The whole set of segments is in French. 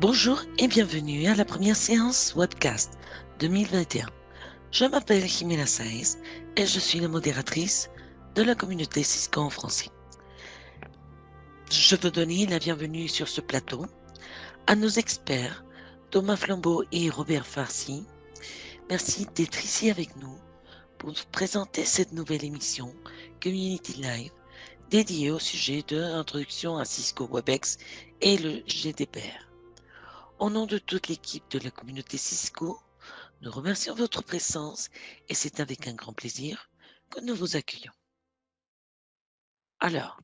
Bonjour et bienvenue à la première séance webcast 2021. Je m'appelle Jimena Saez et je suis la modératrice de la communauté Cisco en français. Je veux donner la bienvenue sur ce plateau à nos experts Thomas Flambeau et Robert Farsi. Merci d'être ici avec nous pour nous présenter cette nouvelle émission Community Live dédiée au sujet de l'introduction à Cisco WebEx et le GDPR. Au nom de toute l'équipe de la communauté Cisco, nous remercions votre présence et c'est avec un grand plaisir que nous vous accueillons. Alors,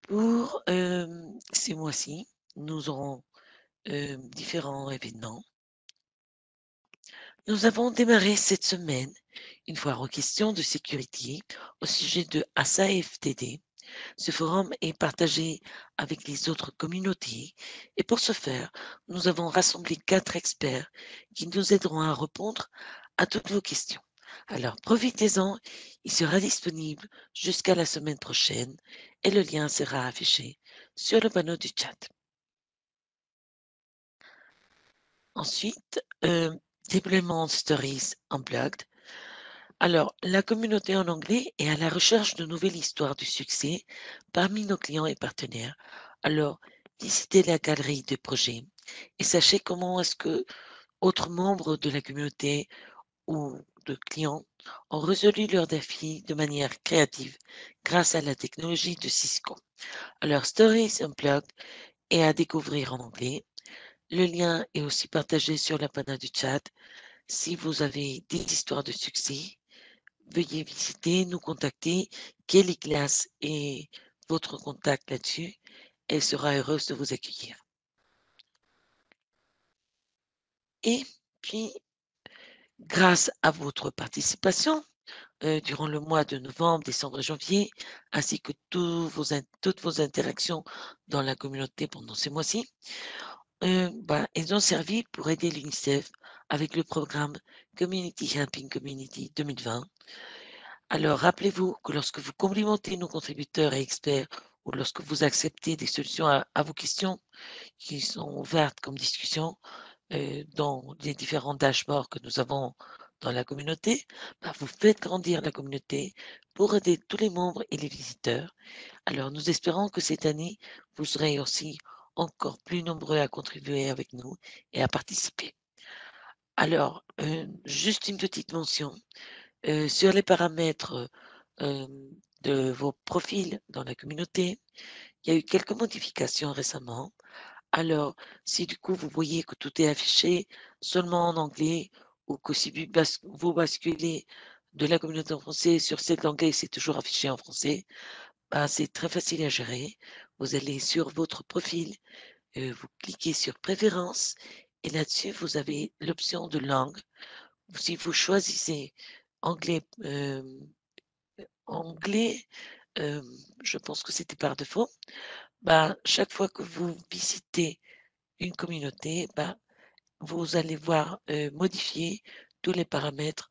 pour ces mois-ci, nous aurons différents événements. Nous avons démarré cette semaine une foire aux questions de sécurité au sujet de ASA-FTD. Ce forum est partagé avec les autres communautés et pour ce faire, nous avons rassemblé 4 experts qui nous aideront à répondre à toutes vos questions. Alors profitez-en, il sera disponible jusqu'à la semaine prochaine et le lien sera affiché sur le panneau du chat. Ensuite, Deployment Stories Unplugged. Alors, la communauté en anglais est à la recherche de nouvelles histoires de succès parmi nos clients et partenaires. Alors, visitez la galerie de projets et sachez comment est-ce que autres membres de la communauté ou de clients ont résolu leurs défis de manière créative grâce à la technologie de Cisco. Alors, Stories Unplugged est à découvrir en anglais. Le lien est aussi partagé sur la panneau du chat. Si vous avez des histoires de succès, veuillez visiter, nous contacter. Kelly Glass est votre contact là-dessus. Elle sera heureuse de vous accueillir. Et puis, grâce à votre participation durant le mois de novembre, décembre et janvier, ainsi que toutes vos interactions dans la communauté pendant ces mois-ci, elles ont servi pour aider l'UNICEF avec le programme Community Helping Community 2020. Alors, rappelez-vous que lorsque vous complimentez nos contributeurs et experts ou lorsque vous acceptez des solutions à vos questions qui sont ouvertes comme discussion dans les différents dashboards que nous avons dans la communauté, vous faites grandir la communauté pour aider tous les membres et les visiteurs. Alors, nous espérons que cette année, vous serez aussi encore plus nombreux à contribuer avec nous et à participer. Alors, juste une petite mention. Sur les paramètres de vos profils dans la communauté, il y a eu quelques modifications récemment. Alors, si du coup vous voyez que tout est affiché seulement en anglais ou que si vous basculez de la communauté en français sur cette anglais, c'est toujours affiché en français, c'est très facile à gérer. Vous allez sur votre profil, vous cliquez sur Préférences et là-dessus, vous avez l'option de langue. Si vous choisissez anglais, anglais, je pense que c'était par défaut. Chaque fois que vous visitez une communauté, vous allez voir modifier tous les paramètres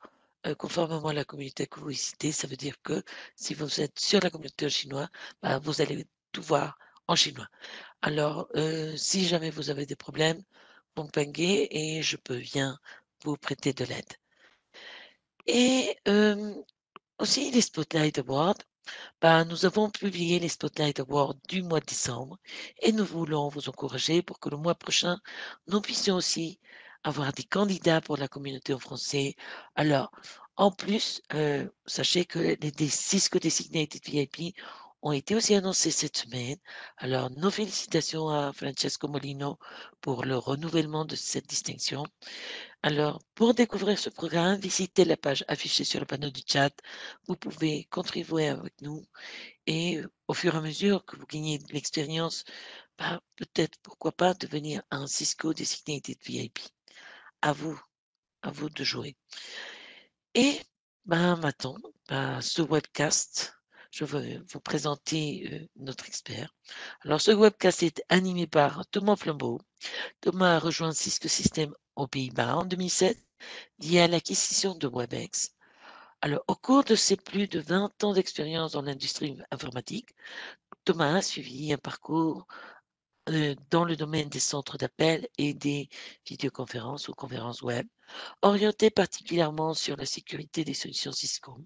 conformément à la communauté que vous visitez. Ça veut dire que si vous êtes sur la communauté en chinois, vous allez tout voir en chinois. Alors, si jamais vous avez des problèmes, vous me pinguez et je peux bien vous prêter de l'aide. Et aussi les Spotlight Awards. Nous avons publié les Spotlight Awards du mois de décembre et nous voulons vous encourager pour que le mois prochain, nous puissions aussi avoir des candidats pour la communauté en français. Alors, en plus, sachez que les Cisco Designated VIP ont été aussi annoncés cette semaine. Alors, nos félicitations à Francesco Molino pour le renouvellement de cette distinction. Alors, pour découvrir ce programme, visitez la page affichée sur le panneau du chat. Vous pouvez contribuer avec nous et au fur et à mesure que vous gagnez de l'expérience, peut-être, pourquoi pas, devenir un Cisco Designated VIP. À vous de jouer. Et maintenant, ce webcast, je veux vous présenter notre expert. Alors, ce webcast est animé par Thomas Flambeau. Thomas a rejoint Cisco Systems aux Pays-Bas en 2007 lié à l'acquisition de WebEx. Alors, au cours de ses plus de 20 ans d'expérience dans l'industrie informatique, Thomas a suivi un parcours dans le domaine des centres d'appel et des vidéoconférences ou conférences web, orienté particulièrement sur la sécurité des solutions Cisco.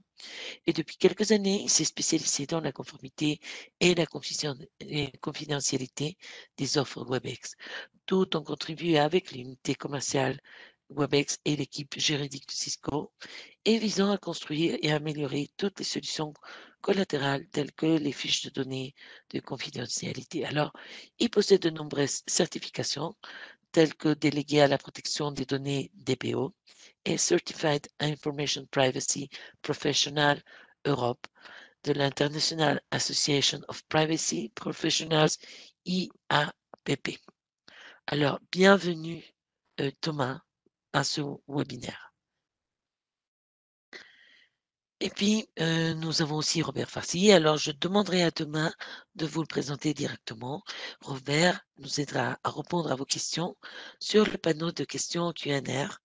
Et depuis quelques années, il s'est spécialisé dans la conformité et la confidentialité des offres WebEx, tout en contribuant avec l'unité commerciale WebEx et l'équipe juridique de Cisco, et visant à construire et améliorer toutes les solutions collatérales telles que les fiches de données de confidentialité. Alors, il possède de nombreuses certifications telles que délégué à la protection des données DPO et Certified Information Privacy Professional Europe de l'International Association of Privacy Professionals, IAPP. Alors, bienvenue Thomas à ce webinaire. Et puis, nous avons aussi Robert Farsi. Alors, je demanderai à Thomas de vous le présenter directement. Robert nous aidera à répondre à vos questions sur le panneau de questions Q&R.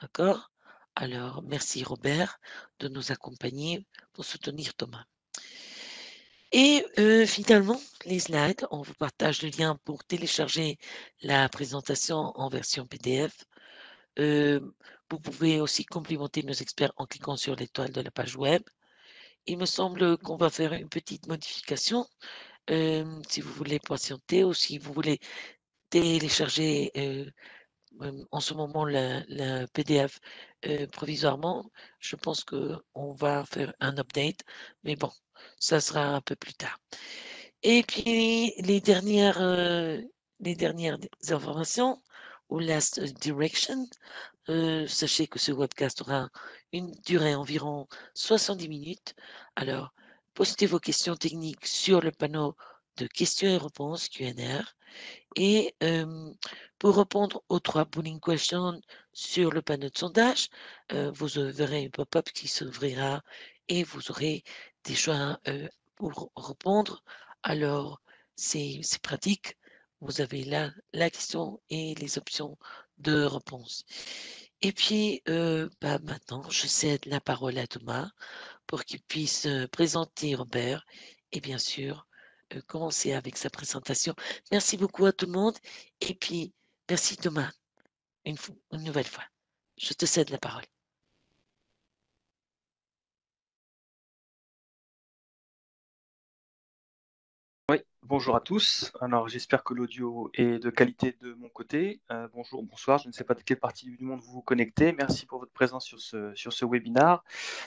D'accord? Alors, merci Robert de nous accompagner pour soutenir Thomas. Et finalement, les slides, on vous partage le lien pour télécharger la présentation en version PDF. Vous pouvez aussi complimenter nos experts en cliquant sur l'étoile de la page web. Il me semble qu'on va faire une petite modification. Si vous voulez patienter ou si vous voulez télécharger en ce moment la PDF provisoirement, je pense qu'on va faire un update, mais bon, ça sera un peu plus tard. Et puis les dernières informations ou last direction, sachez que ce webcast aura une durée environ 70 minutes. Alors, postez vos questions techniques sur le panneau de questions et réponses Q&R. Et pour répondre aux 3 polling questions sur le panneau de sondage, vous verrez un pop-up qui s'ouvrira et vous aurez des choix pour répondre. Alors, c'est pratique. Vous avez là la question et les options de réponse. Et puis, maintenant, je cède la parole à Thomas pour qu'il puisse présenter Robert et bien sûr commencer avec sa présentation. Merci beaucoup à tout le monde et puis merci Thomas une nouvelle fois. Je te cède la parole. Oui, bonjour à tous. Alors, j'espère que l'audio est de qualité de mon côté. Bonjour, bonsoir. Je ne sais pas de quelle partie du monde vous vous connectez. Merci pour votre présence sur ce webinar.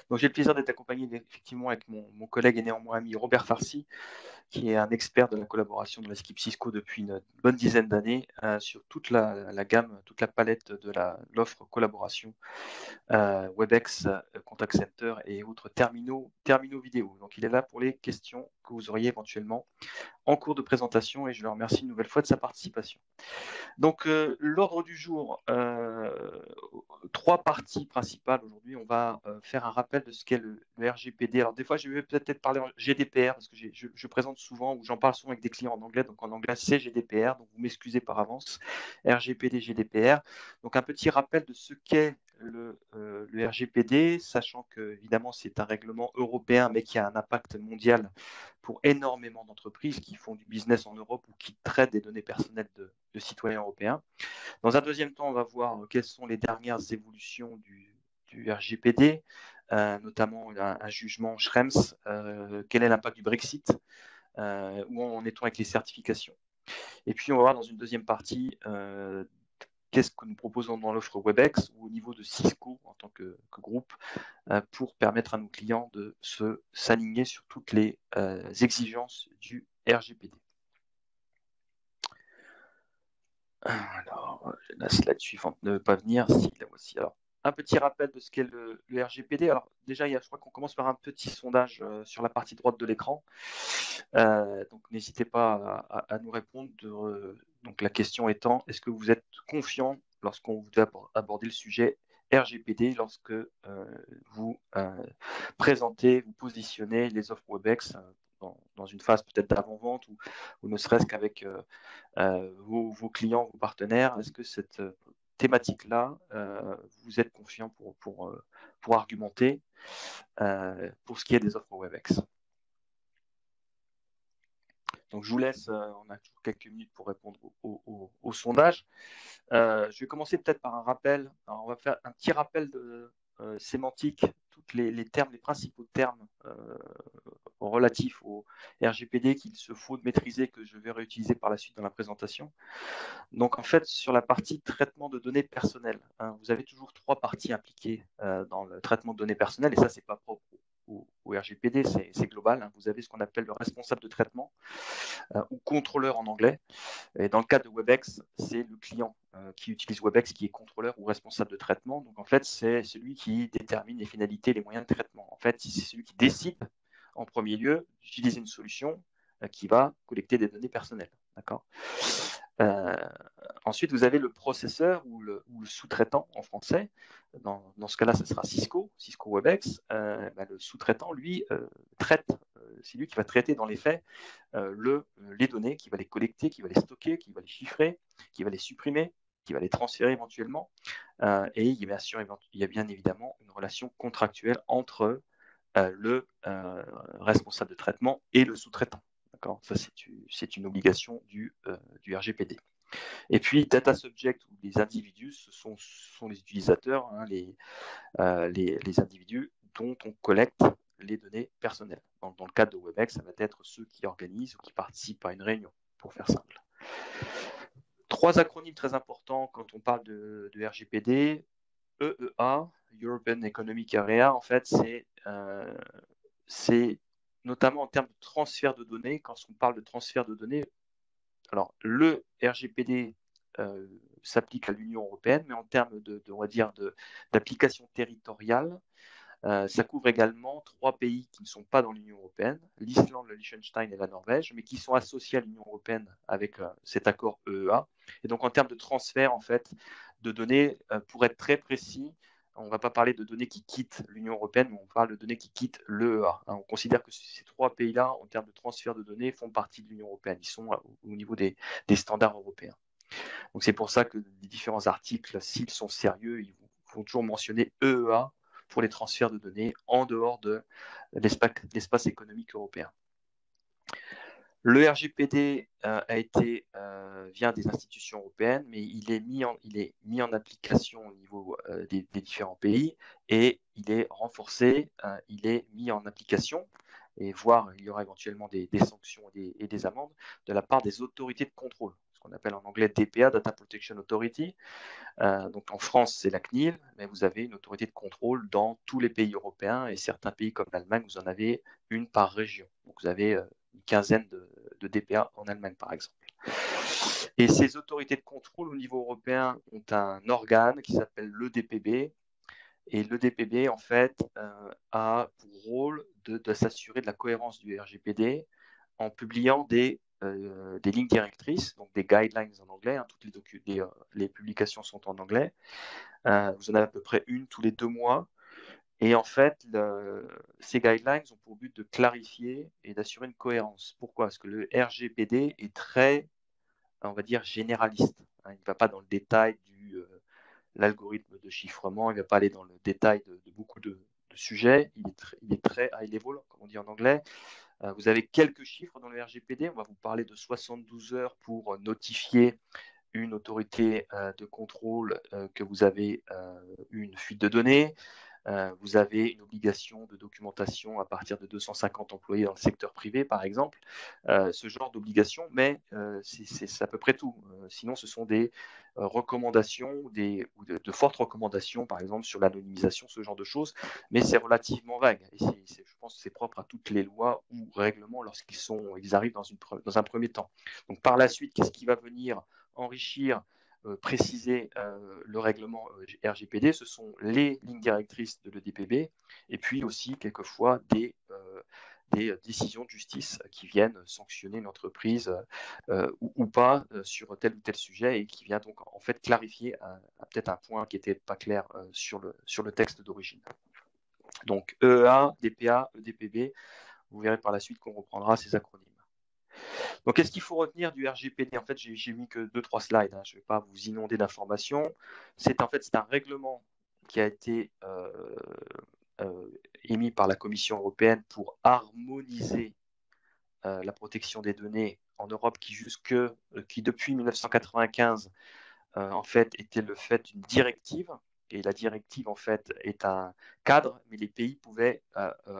Donc, j'ai le plaisir d'être accompagné effectivement avec mon collègue et néanmoins ami Robert Farsi, qui est un expert de la collaboration de la Skip Cisco depuis une bonne dizaine d'années sur toute la gamme, toute la palette de l'offre collaboration WebEx, Contact Center et autres terminaux vidéo. Donc, il est là pour les questions que vous auriez éventuellement en cours de présentation et je le remercie une nouvelle fois de sa participation. Donc, l'ordre du jour, 3 parties principales aujourd'hui. On va faire un rappel de ce qu'est le RGPD. Alors, des fois, je vais peut-être parler en GDPR parce que je présente souvent ou j'en parle souvent avec des clients en anglais. Donc, en anglais, c'est GDPR. Donc, vous m'excusez par avance. RGPD, GDPR. Donc, un petit rappel de ce qu'est le RGPD, sachant que, évidemment, c'est un règlement européen, mais qui a un impact mondial pour énormément d'entreprises qui font du business en Europe ou qui traitent des données personnelles de citoyens européens. Dans un deuxième temps, on va voir quelles sont les dernières évolutions du RGPD, notamment un jugement Schrems, quel est l'impact du Brexit, où en est-on avec les certifications. Et puis, on va voir dans une deuxième partie qu'est-ce que nous proposons dans l'offre WebEx ou au niveau de Cisco en tant que groupe pour permettre à nos clients de s'aligner sur toutes les exigences du RGPD. Alors, la slide suivante ne veut pas venir. Si, la voici. Alors, un petit rappel de ce qu'est le RGPD. Alors, déjà, je crois qu'on commence par un petit sondage sur la partie droite de l'écran. Donc, n'hésitez pas à nous répondre. Donc, la question étant, est-ce que vous êtes confiant lorsqu'on vous aborder le sujet RGPD, lorsque vous présentez, vous positionnez les offres WebEx dans une phase peut-être d'avant-vente ou ne serait-ce qu'avec vos clients, vos partenaires. Est-ce que cette thématique-là, vous êtes confiant pour argumenter pour ce qui est des offres WebEx? Donc, je vous laisse, on a toujours quelques minutes pour répondre au sondage. Je vais commencer peut-être par un rappel. Alors, on va faire un petit rappel sémantique, tous les termes, les principaux termes relatifs au RGPD qu'il se faut de maîtriser, que je vais réutiliser par la suite dans la présentation. Donc, en fait, sur la partie traitement de données personnelles, vous avez toujours 3 parties impliquées dans le traitement de données personnelles, et ça, c'est pas propre au RGPD, c'est global. Vous avez ce qu'on appelle le responsable de traitement, ou contrôleur en anglais. Et dans le cas de WebEx, c'est le client qui utilise WebEx qui est contrôleur ou responsable de traitement. Donc, en fait, c'est celui qui détermine les finalités, les moyens de traitement. En fait, c'est celui qui décide en premier lieu d'utiliser une solution qui va collecter des données personnelles. D'accord. Ensuite, vous avez le processeur ou le sous-traitant en français. Dans ce cas-là, ce sera Cisco WebEx. Le sous-traitant, lui, traite, c'est lui qui va traiter dans les faits les données, qui va les collecter, qui va les stocker, qui va les chiffrer, qui va les supprimer, qui va les transférer éventuellement. Et il y a bien évidemment une relation contractuelle entre le responsable de traitement et le sous-traitant. D'accord. Ça, c'est une obligation du RGPD. Et puis, data subject ou les individus, ce sont les utilisateurs, les individus dont on collecte les données personnelles. Dans le cadre de WebEx, ça va être ceux qui organisent ou qui participent à une réunion, pour faire simple. 3 acronymes très importants quand on parle de RGPD. EEA, European Economic Area, en fait, c'est notamment en termes de transfert de données. Quand on parle de transfert de données, alors le RGPD s'applique à l'Union européenne, mais en termes on va dire d'application territoriale, ça couvre également 3 pays qui ne sont pas dans l'Union européenne, l'Islande, le Liechtenstein et la Norvège, mais qui sont associés à l'Union européenne avec cet accord EEA. Et donc en termes de transfert en fait de données, pour être très précis, on ne va pas parler de données qui quittent l'Union européenne, mais on parle de données qui quittent l'EEA. On considère que ces 3 pays-là, en termes de transfert de données, font partie de l'Union européenne. Ils sont au niveau des standards européens. Donc c'est pour ça que les différents articles, s'ils sont sérieux, ils vont toujours mentionner EEA pour les transferts de données en dehors de l'espace économique européen. Le RGPD vient des institutions européennes, mais il est mis en application au niveau des différents pays et il est renforcé, il est mis en application et voire il y aura éventuellement des sanctions et des amendes de la part des autorités de contrôle, ce qu'on appelle en anglais DPA, Data Protection Authority. Donc en France, c'est la CNIL, mais vous avez une autorité de contrôle dans tous les pays européens et certains pays comme l'Allemagne, vous en avez une par région. Donc vous avez une quinzaine de DPA en Allemagne, par exemple. Et ces autorités de contrôle au niveau européen ont un organe qui s'appelle l'EDPB. Et l'EDPB, en fait, a pour rôle de s'assurer de la cohérence du RGPD en publiant des lignes directrices, donc des guidelines en anglais. Toutes les publications sont en anglais. Vous en avez à peu près une tous les 2 mois. Et en fait, ces guidelines ont pour but de clarifier et d'assurer une cohérence. Pourquoi? Parce que le RGPD est très, on va dire, généraliste. Il ne va pas dans le détail de l'algorithme de chiffrement, il ne va pas aller dans le détail de beaucoup de sujets. Il est très high level, comme on dit en anglais. Vous avez quelques chiffres dans le RGPD. On va vous parler de 72 heures pour notifier une autorité de contrôle que vous avez une fuite de données. Vous avez une obligation de documentation à partir de 250 employés dans le secteur privé, par exemple. Ce genre d'obligation, mais c'est à peu près tout. Sinon, ce sont des recommandations ou de fortes recommandations, par exemple, sur l'anonymisation, ce genre de choses, mais c'est relativement vague. Et je pense que c'est propre à toutes les lois ou règlements lorsqu'ils arrivent dans un premier temps. Donc, par la suite, qu'est-ce qui va venir enrichir préciser le règlement RGPD, ce sont les lignes directrices de l'EDPB et puis aussi quelquefois des décisions de justice qui viennent sanctionner une entreprise ou pas sur tel ou tel sujet et qui vient donc en fait clarifier peut-être un point qui n'était pas clair sur le texte d'origine. Donc EEA, DPA, EDPB, vous verrez par la suite qu'on reprendra ces acronymes. Donc, qu'est-ce qu'il faut retenir du RGPD? En fait, j'ai mis que 2-3 slides, je ne vais pas vous inonder d'informations. C'est un règlement qui a été émis par la Commission européenne pour harmoniser la protection des données en Europe qui depuis 1995 en fait était le fait d'une directive. Et la directive, en fait, est un cadre, mais les pays pouvaient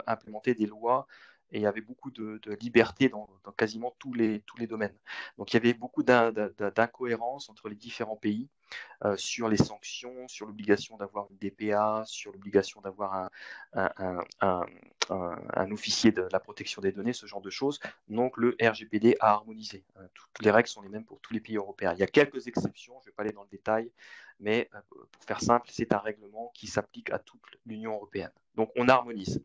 implémenter des lois et il y avait beaucoup de liberté dans quasiment tous les domaines. Donc il y avait beaucoup d'incohérences entre les différents pays sur les sanctions, sur l'obligation d'avoir une DPA, sur l'obligation d'avoir un officier de la protection des données, ce genre de choses. Donc le RGPD a harmonisé. Toutes les règles sont les mêmes pour tous les pays européens. Il y a quelques exceptions, je ne vais pas aller dans le détail, mais pour faire simple, c'est un règlement qui s'applique à toute l'Union européenne. Donc on harmonise.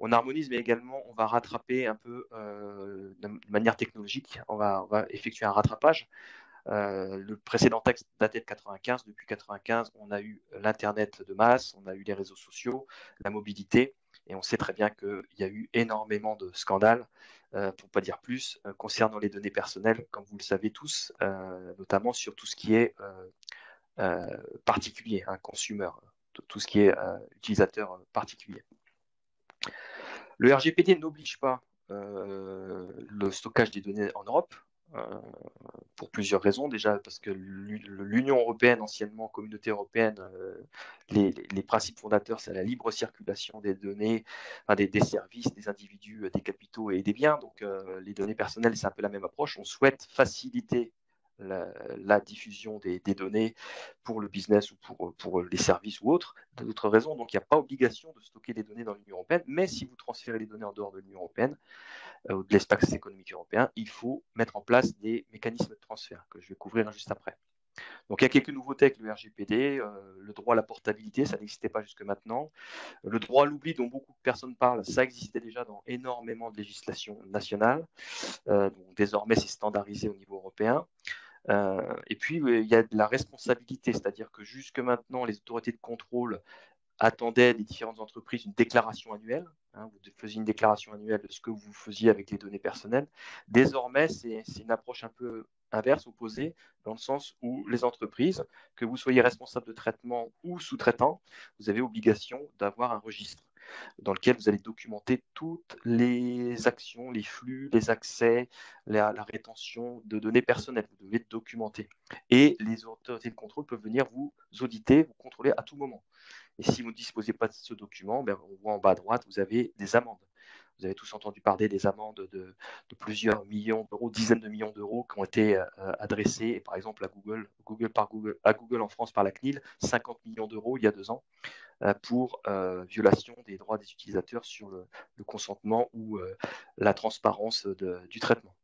On harmonise, mais également on va rattraper un peu de manière technologique. On va effectuer un rattrapage. Le précédent texte datait de 95. Depuis 95, on a eu l'Internet de masse, on a eu les réseaux sociaux, la mobilité, et on sait très bien qu'il y a eu énormément de scandales, pour ne pas dire plus, concernant les données personnelles, comme vous le savez tous, notamment sur tout ce qui est particulier, consumer, tout ce qui est utilisateur particulier. Le RGPD n'oblige pas le stockage des données en Europe, pour plusieurs raisons. Déjà parce que l'Union européenne, anciennement Communauté européenne, les principes fondateurs, c'est la libre circulation des données, enfin, des services, des individus, des capitaux et des biens. Donc les données personnelles, c'est un peu la même approche. On souhaite faciliter la diffusion des données pour le business ou pour les services ou d'autres raisons. Donc il n'y a pas obligation de stocker des données dans l'Union européenne, mais si vous transférez les données en dehors de l'Union européenne, ou de l'espace économique européen, il faut mettre en place des mécanismes de transfert que je vais couvrir juste après. Donc il y a quelques nouveautés avec le RGPD, le droit à la portabilité, ça n'existait pas jusque maintenant. Le droit à l'oubli dont beaucoup de personnes parlent, ça existait déjà dans énormément de législations nationales. Donc désormais, c'est standardisé au niveau européen. Et puis, il y a de la responsabilité, c'est-à-dire que jusque maintenant, les autorités de contrôle attendaient des différentes entreprises une déclaration annuelle. Vous faisiez une déclaration annuelle de ce que vous faisiez avec les données personnelles. Désormais, c'est une approche un peu inverse, opposée, dans le sens où les entreprises, que vous soyez responsable de traitement ou sous-traitant, vous avez obligation d'avoir un registre dans lequel vous allez documenter toutes les actions, les flux, les accès, la rétention de données personnelles. Vous devez documenter. Et les autorités de contrôle peuvent venir vous auditer, vous contrôler à tout moment. Et si vous ne disposez pas de ce document, on voit en bas à droite, vous avez des amendes. Vous avez tous entendu parler des amendes de plusieurs millions d'euros, dizaines de millions d'euros qui ont été adressées, par exemple, à Google en France par la CNIL, 50 millions d'euros il y a 2 ans, pour violation des droits des utilisateurs sur le consentement ou la transparence du traitement.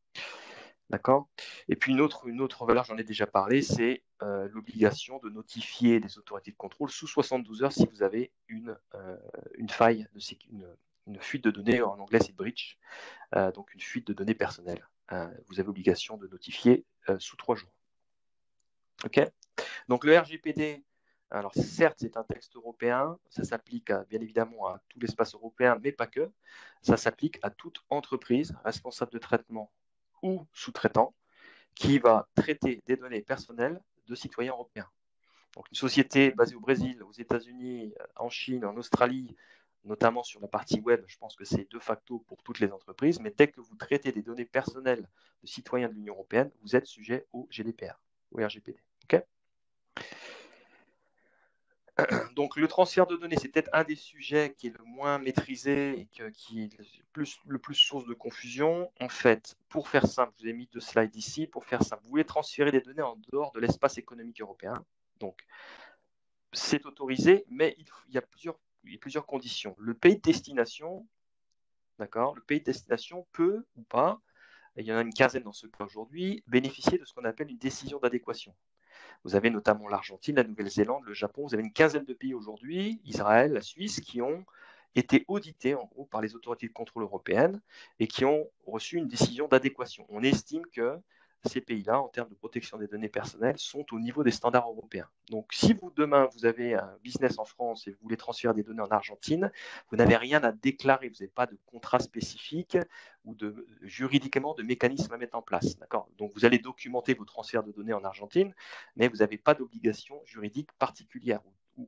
D'accord. Et puis une autre valeur, j'en ai déjà parlé, c'est l'obligation de notifier les autorités de contrôle sous 72 heures si vous avez une faille, une fuite de données, en anglais c'est breach, donc une fuite de données personnelles. Vous avez obligation de notifier sous 3 jours. Ok. Donc le RGPD, alors certes c'est un texte européen, ça s'applique bien évidemment à tout l'espace européen, mais pas que. Ça s'applique à toute entreprise responsable de traitement ou sous-traitant qui va traiter des données personnelles de citoyens européens. Donc une société basée au Brésil, aux États-Unis, en Chine, en Australie, notamment sur la partie web, je pense que c'est de facto pour toutes les entreprises, mais dès que vous traitez des données personnelles de citoyens de l'Union européenne, vous êtes sujet au GDPR, au RGPD. Okay. Donc le transfert de données, c'est peut-être un des sujets qui est le moins maîtrisé et qui est le plus source de confusion. En fait, pour faire simple, je vous ai mis 2 slides ici, pour faire simple, vous voulez transférer des données en dehors de l'espace économique européen. Donc, c'est autorisé, mais il y a plusieurs conditions. Le pays de destination, d'accord, le pays de destination peut ou pas, et il y en a une quinzaine dans ce cas aujourd'hui, bénéficier de ce qu'on appelle une décision d'adéquation. Vous avez notamment l'Argentine, la Nouvelle-Zélande, le Japon. Vous avez une quinzaine de pays aujourd'hui, Israël, la Suisse, qui ont été audités en gros par les autorités de contrôle européennes et qui ont reçu une décision d'adéquation. On estime que ces pays-là, en termes de protection des données personnelles, sont au niveau des standards européens. Donc, si demain, vous avez un business en France et vous voulez transférer des données en Argentine, vous n'avez rien à déclarer, vous n'avez pas de contrat spécifique ou juridiquement de mécanisme à mettre en place. D'accord. Donc, vous allez documenter vos transferts de données en Argentine, mais vous n'avez pas d'obligation juridique particulière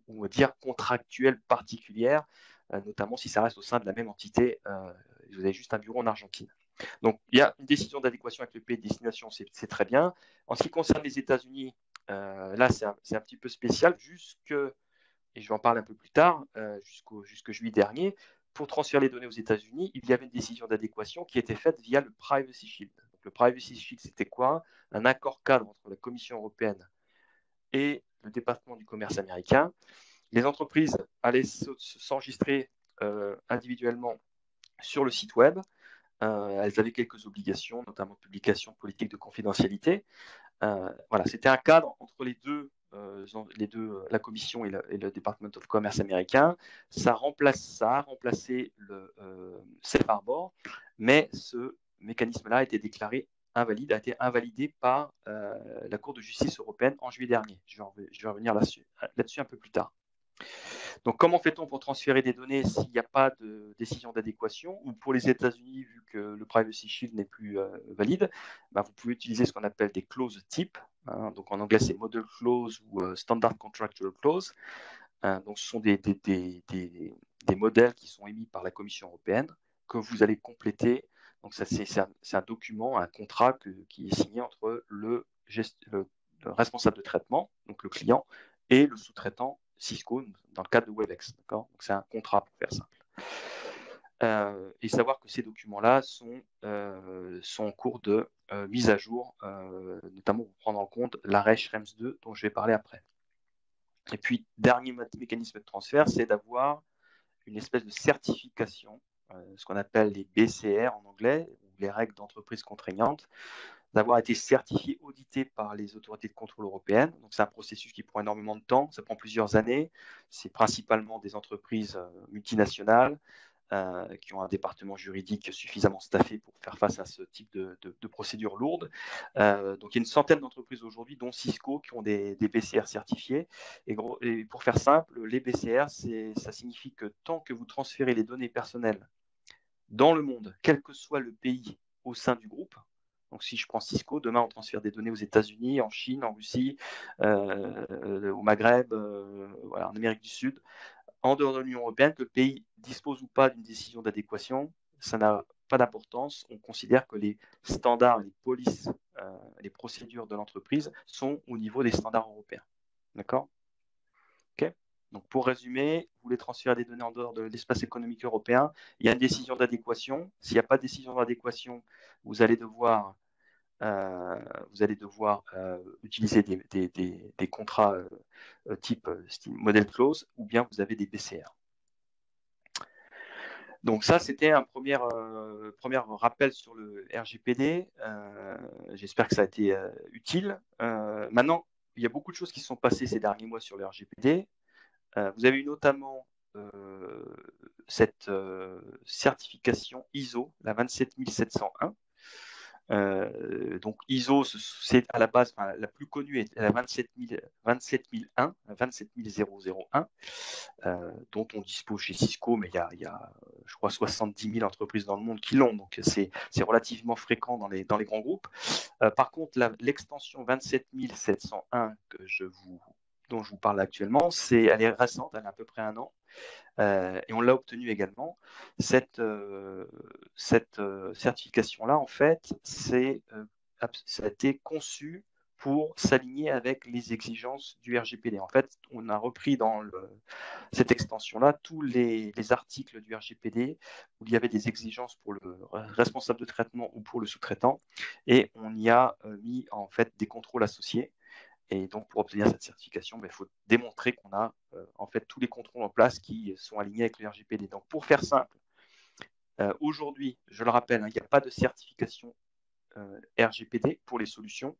ou dire contractuelle particulière, notamment si ça reste au sein de la même entité. Vous avez juste un bureau en Argentine. Donc, il y a une décision d'adéquation avec le pays de destination, c'est très bien. En ce qui concerne les États-Unis, là, c'est un petit peu spécial, et je vais en parler un peu plus tard, jusqu'au juillet dernier, pour transférer les données aux États-Unis, il y avait une décision d'adéquation qui était faite via le Privacy Shield. Donc, le Privacy Shield, c'était quoi? Un accord cadre entre la Commission européenne et le département du commerce américain. Les entreprises allaient s'enregistrer individuellement sur le site web. Elles avaient quelques obligations, notamment publication politique de confidentialité. Voilà, c'était un cadre entre la Commission et le Department of Commerce américain. Ça a remplacé le Safe Harbor, mais ce mécanisme-là a été déclaré invalide, a été invalidé par la Cour de justice européenne en juillet dernier. Je vais revenir là-dessus un peu plus tard. Donc, comment fait-on pour transférer des données s'il n'y a pas de décision d'adéquation? Ou pour les États-Unis, vu que le Privacy Shield n'est plus valide, vous pouvez utiliser ce qu'on appelle des clauses types. Donc, en anglais, c'est Model Clause ou Standard Contractual Clause. Donc, ce sont des modèles qui sont émis par la Commission européenne que vous allez compléter. Donc, c'est un document, un contrat qui est signé entre le responsable de traitement, donc le client, et le sous-traitant Cisco dans le cadre de Webex. Donc, c'est un contrat pour faire simple. Et savoir que ces documents-là sont en cours de mise à jour, notamment pour prendre en compte l'arrêt Schrems 2 dont je vais parler après. Et puis, dernier mécanisme de transfert, c'est d'avoir une espèce de certification, ce qu'on appelle les BCR en anglais, ou les règles d'entreprise contraignantes, d'avoir été certifié, audité par les autorités de contrôle européennes. Donc, c'est un processus qui prend énormément de temps, ça prend plusieurs années. C'est principalement des entreprises multinationales qui ont un département juridique suffisamment staffé pour faire face à ce type de procédures lourdes. Donc, il y a une centaine d'entreprises aujourd'hui, dont Cisco, qui ont des BCR certifiés. Et pour faire simple, les BCR, ça signifie que tant que vous transférez les données personnelles dans le monde, quel que soit le pays au sein du groupe, donc si je prends Cisco, demain on transfère des données aux États-Unis, en Chine, en Russie, au Maghreb, voilà, en Amérique du Sud, en dehors de l'Union européenne, que le pays dispose ou pas d'une décision d'adéquation, ça n'a pas d'importance. On considère que les standards, les polices, les procédures de l'entreprise sont au niveau des standards européens. D'accord? Ok. Donc, pour résumer, vous voulez transférer des données en dehors de l'espace économique européen, il y a une décision d'adéquation. S'il n'y a pas de décision d'adéquation, vous allez devoir utiliser des contrats type model clause, ou bien vous avez des BCR. Donc ça, c'était un premier rappel sur le RGPD. J'espère que ça a été utile. Maintenant, il y a beaucoup de choses qui se sont passées ces derniers mois sur le RGPD. Vous avez eu notamment cette certification ISO, la 27701. Donc ISO, c'est à la base, la plus connue est la 27001, dont on dispose chez Cisco, mais il y a je crois 70 000 entreprises dans le monde qui l'ont, donc c'est relativement fréquent dans les grands groupes. Par contre, l'extension 27701 dont je vous parle actuellement, elle est récente, elle a à peu près 1 an. Et on l'a obtenu également. Cette certification-là, en fait, ça a été conçu pour s'aligner avec les exigences du RGPD. En fait, on a repris dans cette extension-là tous les articles du RGPD où il y avait des exigences pour le responsable de traitement ou pour le sous-traitant, et on y a mis en fait des contrôles associés. Et donc, pour obtenir cette certification, il faut démontrer qu'on a en fait tous les contrôles en place qui sont alignés avec le RGPD. Donc, pour faire simple, aujourd'hui, je le rappelle, il n'y a pas de certification RGPD pour les solutions.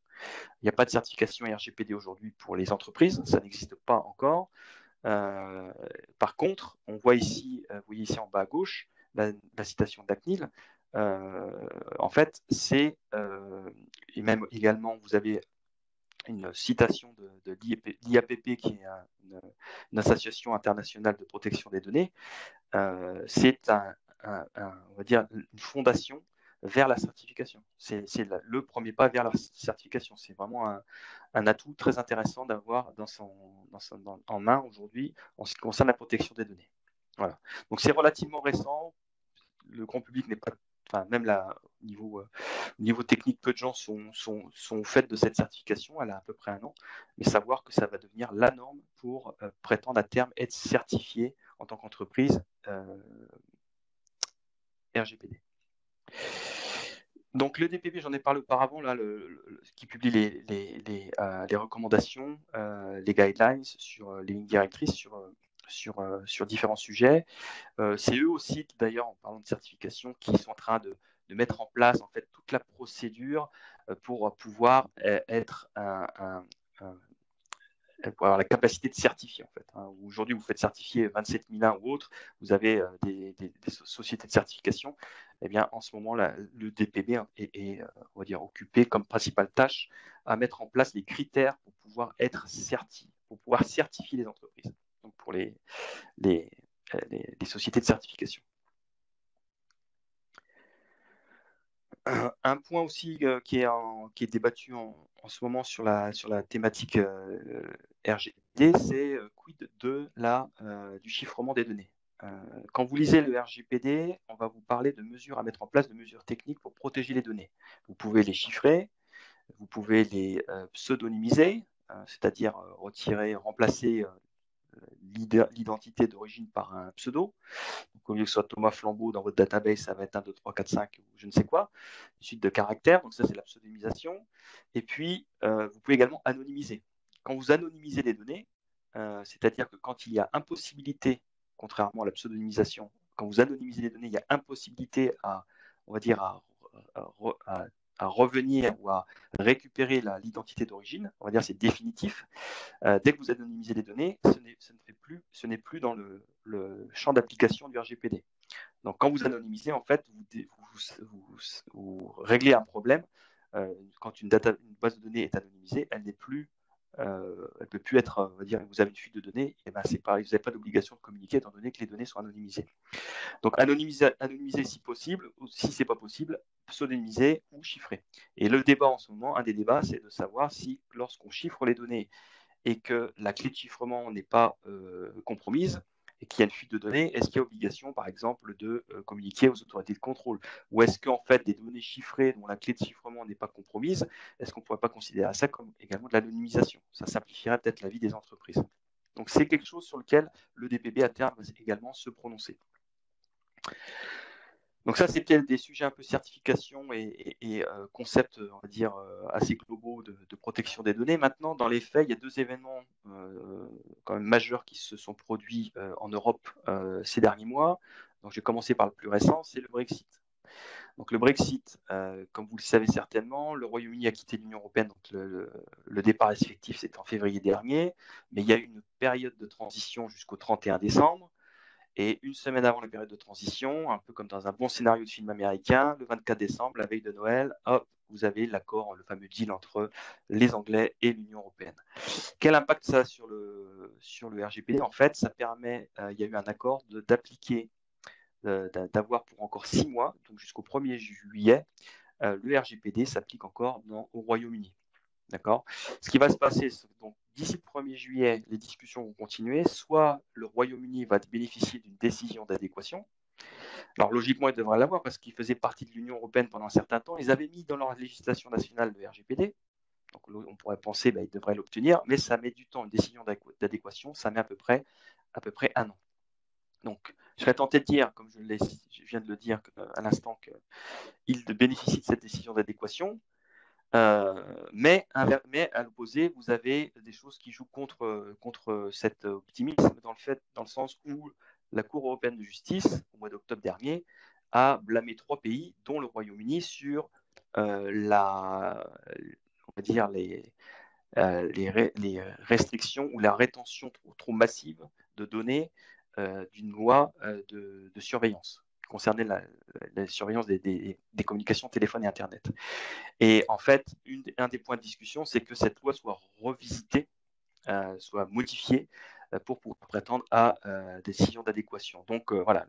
Il n'y a pas de certification RGPD aujourd'hui pour les entreprises. Ça n'existe pas encore. Par contre, on voit ici, vous voyez ici en bas à gauche, la citation d'ACNIL. En fait, et même également, vous avez une citation de l'IAPP, qui est une association internationale de protection des données. C'est on va dire une fondation vers la certification. C'est le premier pas vers la certification. C'est vraiment un atout très intéressant d'avoir en main aujourd'hui en ce qui concerne la protection des données. Voilà. Donc c'est relativement récent. Le grand public n'est pas enfin même au niveau technique, peu de gens sont au fait de cette certification. Elle a à peu près 1 an, mais savoir que ça va devenir la norme pour prétendre à terme être certifié en tant qu'entreprise RGPD. Donc le DPP, j'en ai parlé auparavant, là, qui publie les recommandations, les guidelines sur les lignes directrices sur différents sujets. C'est eux aussi, d'ailleurs, en parlant de certification, qui sont en train de mettre en place en fait toute la procédure pour pouvoir être pour avoir la capacité de certifier, en fait. Aujourd'hui, vous faites certifier 27001 ou autre, vous avez des sociétés de certification. Eh bien, en ce moment, le DPB est on va dire, occupé comme principale tâche à mettre en place les critères pour pouvoir être certifié, pour pouvoir certifier les entreprises, donc pour les sociétés de certification. Un point aussi qui est débattu en ce moment sur la thématique RGPD, c'est quid du chiffrement des données. Quand vous lisez le RGPD, on va vous parler de mesures à mettre en place, de mesures techniques pour protéger les données. Vous pouvez les chiffrer, vous pouvez les pseudonymiser, c'est-à-dire remplacer l'identité d'origine par un pseudo. Donc, au lieu que ce soit Thomas Flambeau dans votre database, ça va être 1, 2, 3, 4, 5 ou je ne sais quoi, une suite de caractères. Donc ça, c'est la pseudonymisation. Et puis, vous pouvez également anonymiser. Quand vous anonymisez les données, c'est-à-dire que quand il y a impossibilité, contrairement à la pseudonymisation, quand vous anonymisez les données, il y a impossibilité on va dire, à revenir ou à récupérer l'identité d'origine. On va dire c'est définitif. Dès que vous anonymisez les données, ce n'est plus dans le champ d'application du RGPD. Donc, quand vous anonymisez, en fait, vous réglez un problème. Quand une base de données est anonymisée, elle n'est plus, elle peut plus être, on va dire, vous avez une fuite de données, et ben c'est pareil, vous n'avez pas d'obligation de communiquer étant donné que les données sont anonymisées. Donc, anonymiser si possible, ou si c'est pas possible, pseudonymiser ou chiffrer. Et le débat en ce moment, un des débats, c'est de savoir si, lorsqu'on chiffre les données et que la clé de chiffrement n'est pas compromise et qu'il y a une fuite de données, est-ce qu'il y a obligation, par exemple, de communiquer aux autorités de contrôle? Ou est-ce qu'en fait, des données chiffrées dont la clé de chiffrement n'est pas compromise, est-ce qu'on ne pourrait pas considérer ça comme également de l'anonymisation? Ça simplifierait peut-être la vie des entreprises. Donc c'est quelque chose sur lequel le DPB à terme va également se prononcer. Donc ça, c'était des sujets un peu certification et concepts, on va dire, assez globaux de protection des données. Maintenant, dans les faits, il y a 2 événements quand même majeurs qui se sont produits en Europe ces derniers mois. Donc, je vais commencer par le plus récent, c'est le Brexit. Donc, le Brexit, comme vous le savez certainement, le Royaume-Uni a quitté l'Union européenne. Donc, le départ effectif, c'est en février dernier. Mais il y a eu une période de transition jusqu'au 31 décembre. Et une semaine avant la période de transition, un peu comme dans un bon scénario de film américain, le 24 décembre, la veille de Noël, hop, vous avez l'accord, le fameux deal entre les Anglais et l'Union européenne. Quel impact ça a sur le RGPD? En fait, ça permet, il y a eu un accord d'appliquer, d'avoir pour encore 6 mois, donc jusqu'au 1er juillet, le RGPD s'applique encore au Royaume-Uni. D'accord. Ce qui va se passer, donc d'ici le 1er juillet, les discussions vont continuer. Soit le Royaume-Uni va bénéficier d'une décision d'adéquation. Alors logiquement, ils devraient l'avoir parce qu'ils faisaient partie de l'Union européenne pendant un certain temps. Ils avaient mis dans leur législation nationale le RGPD. Donc on pourrait penser qu'ils devraient l'obtenir, mais ça met du temps. Une décision d'adéquation, ça met à peu près 1 an. Donc, je serais tenté de dire, comme je viens de le dire à l'instant, qu'ils bénéficient de cette décision d'adéquation. Mais à l'opposé, vous avez des choses qui jouent contre cet optimisme dans le sens où la Cour européenne de justice, au mois d'octobre dernier, a blâmé 3 pays, dont le Royaume-Uni, sur on va dire les restrictions ou la rétention trop massive de données d'une loi de surveillance concernant la surveillance des communications téléphone et Internet. Et en fait, un des points de discussion, c'est que cette loi soit revisitée, soit modifiée pour pouvoir prétendre à des décisions d'adéquation. Donc voilà,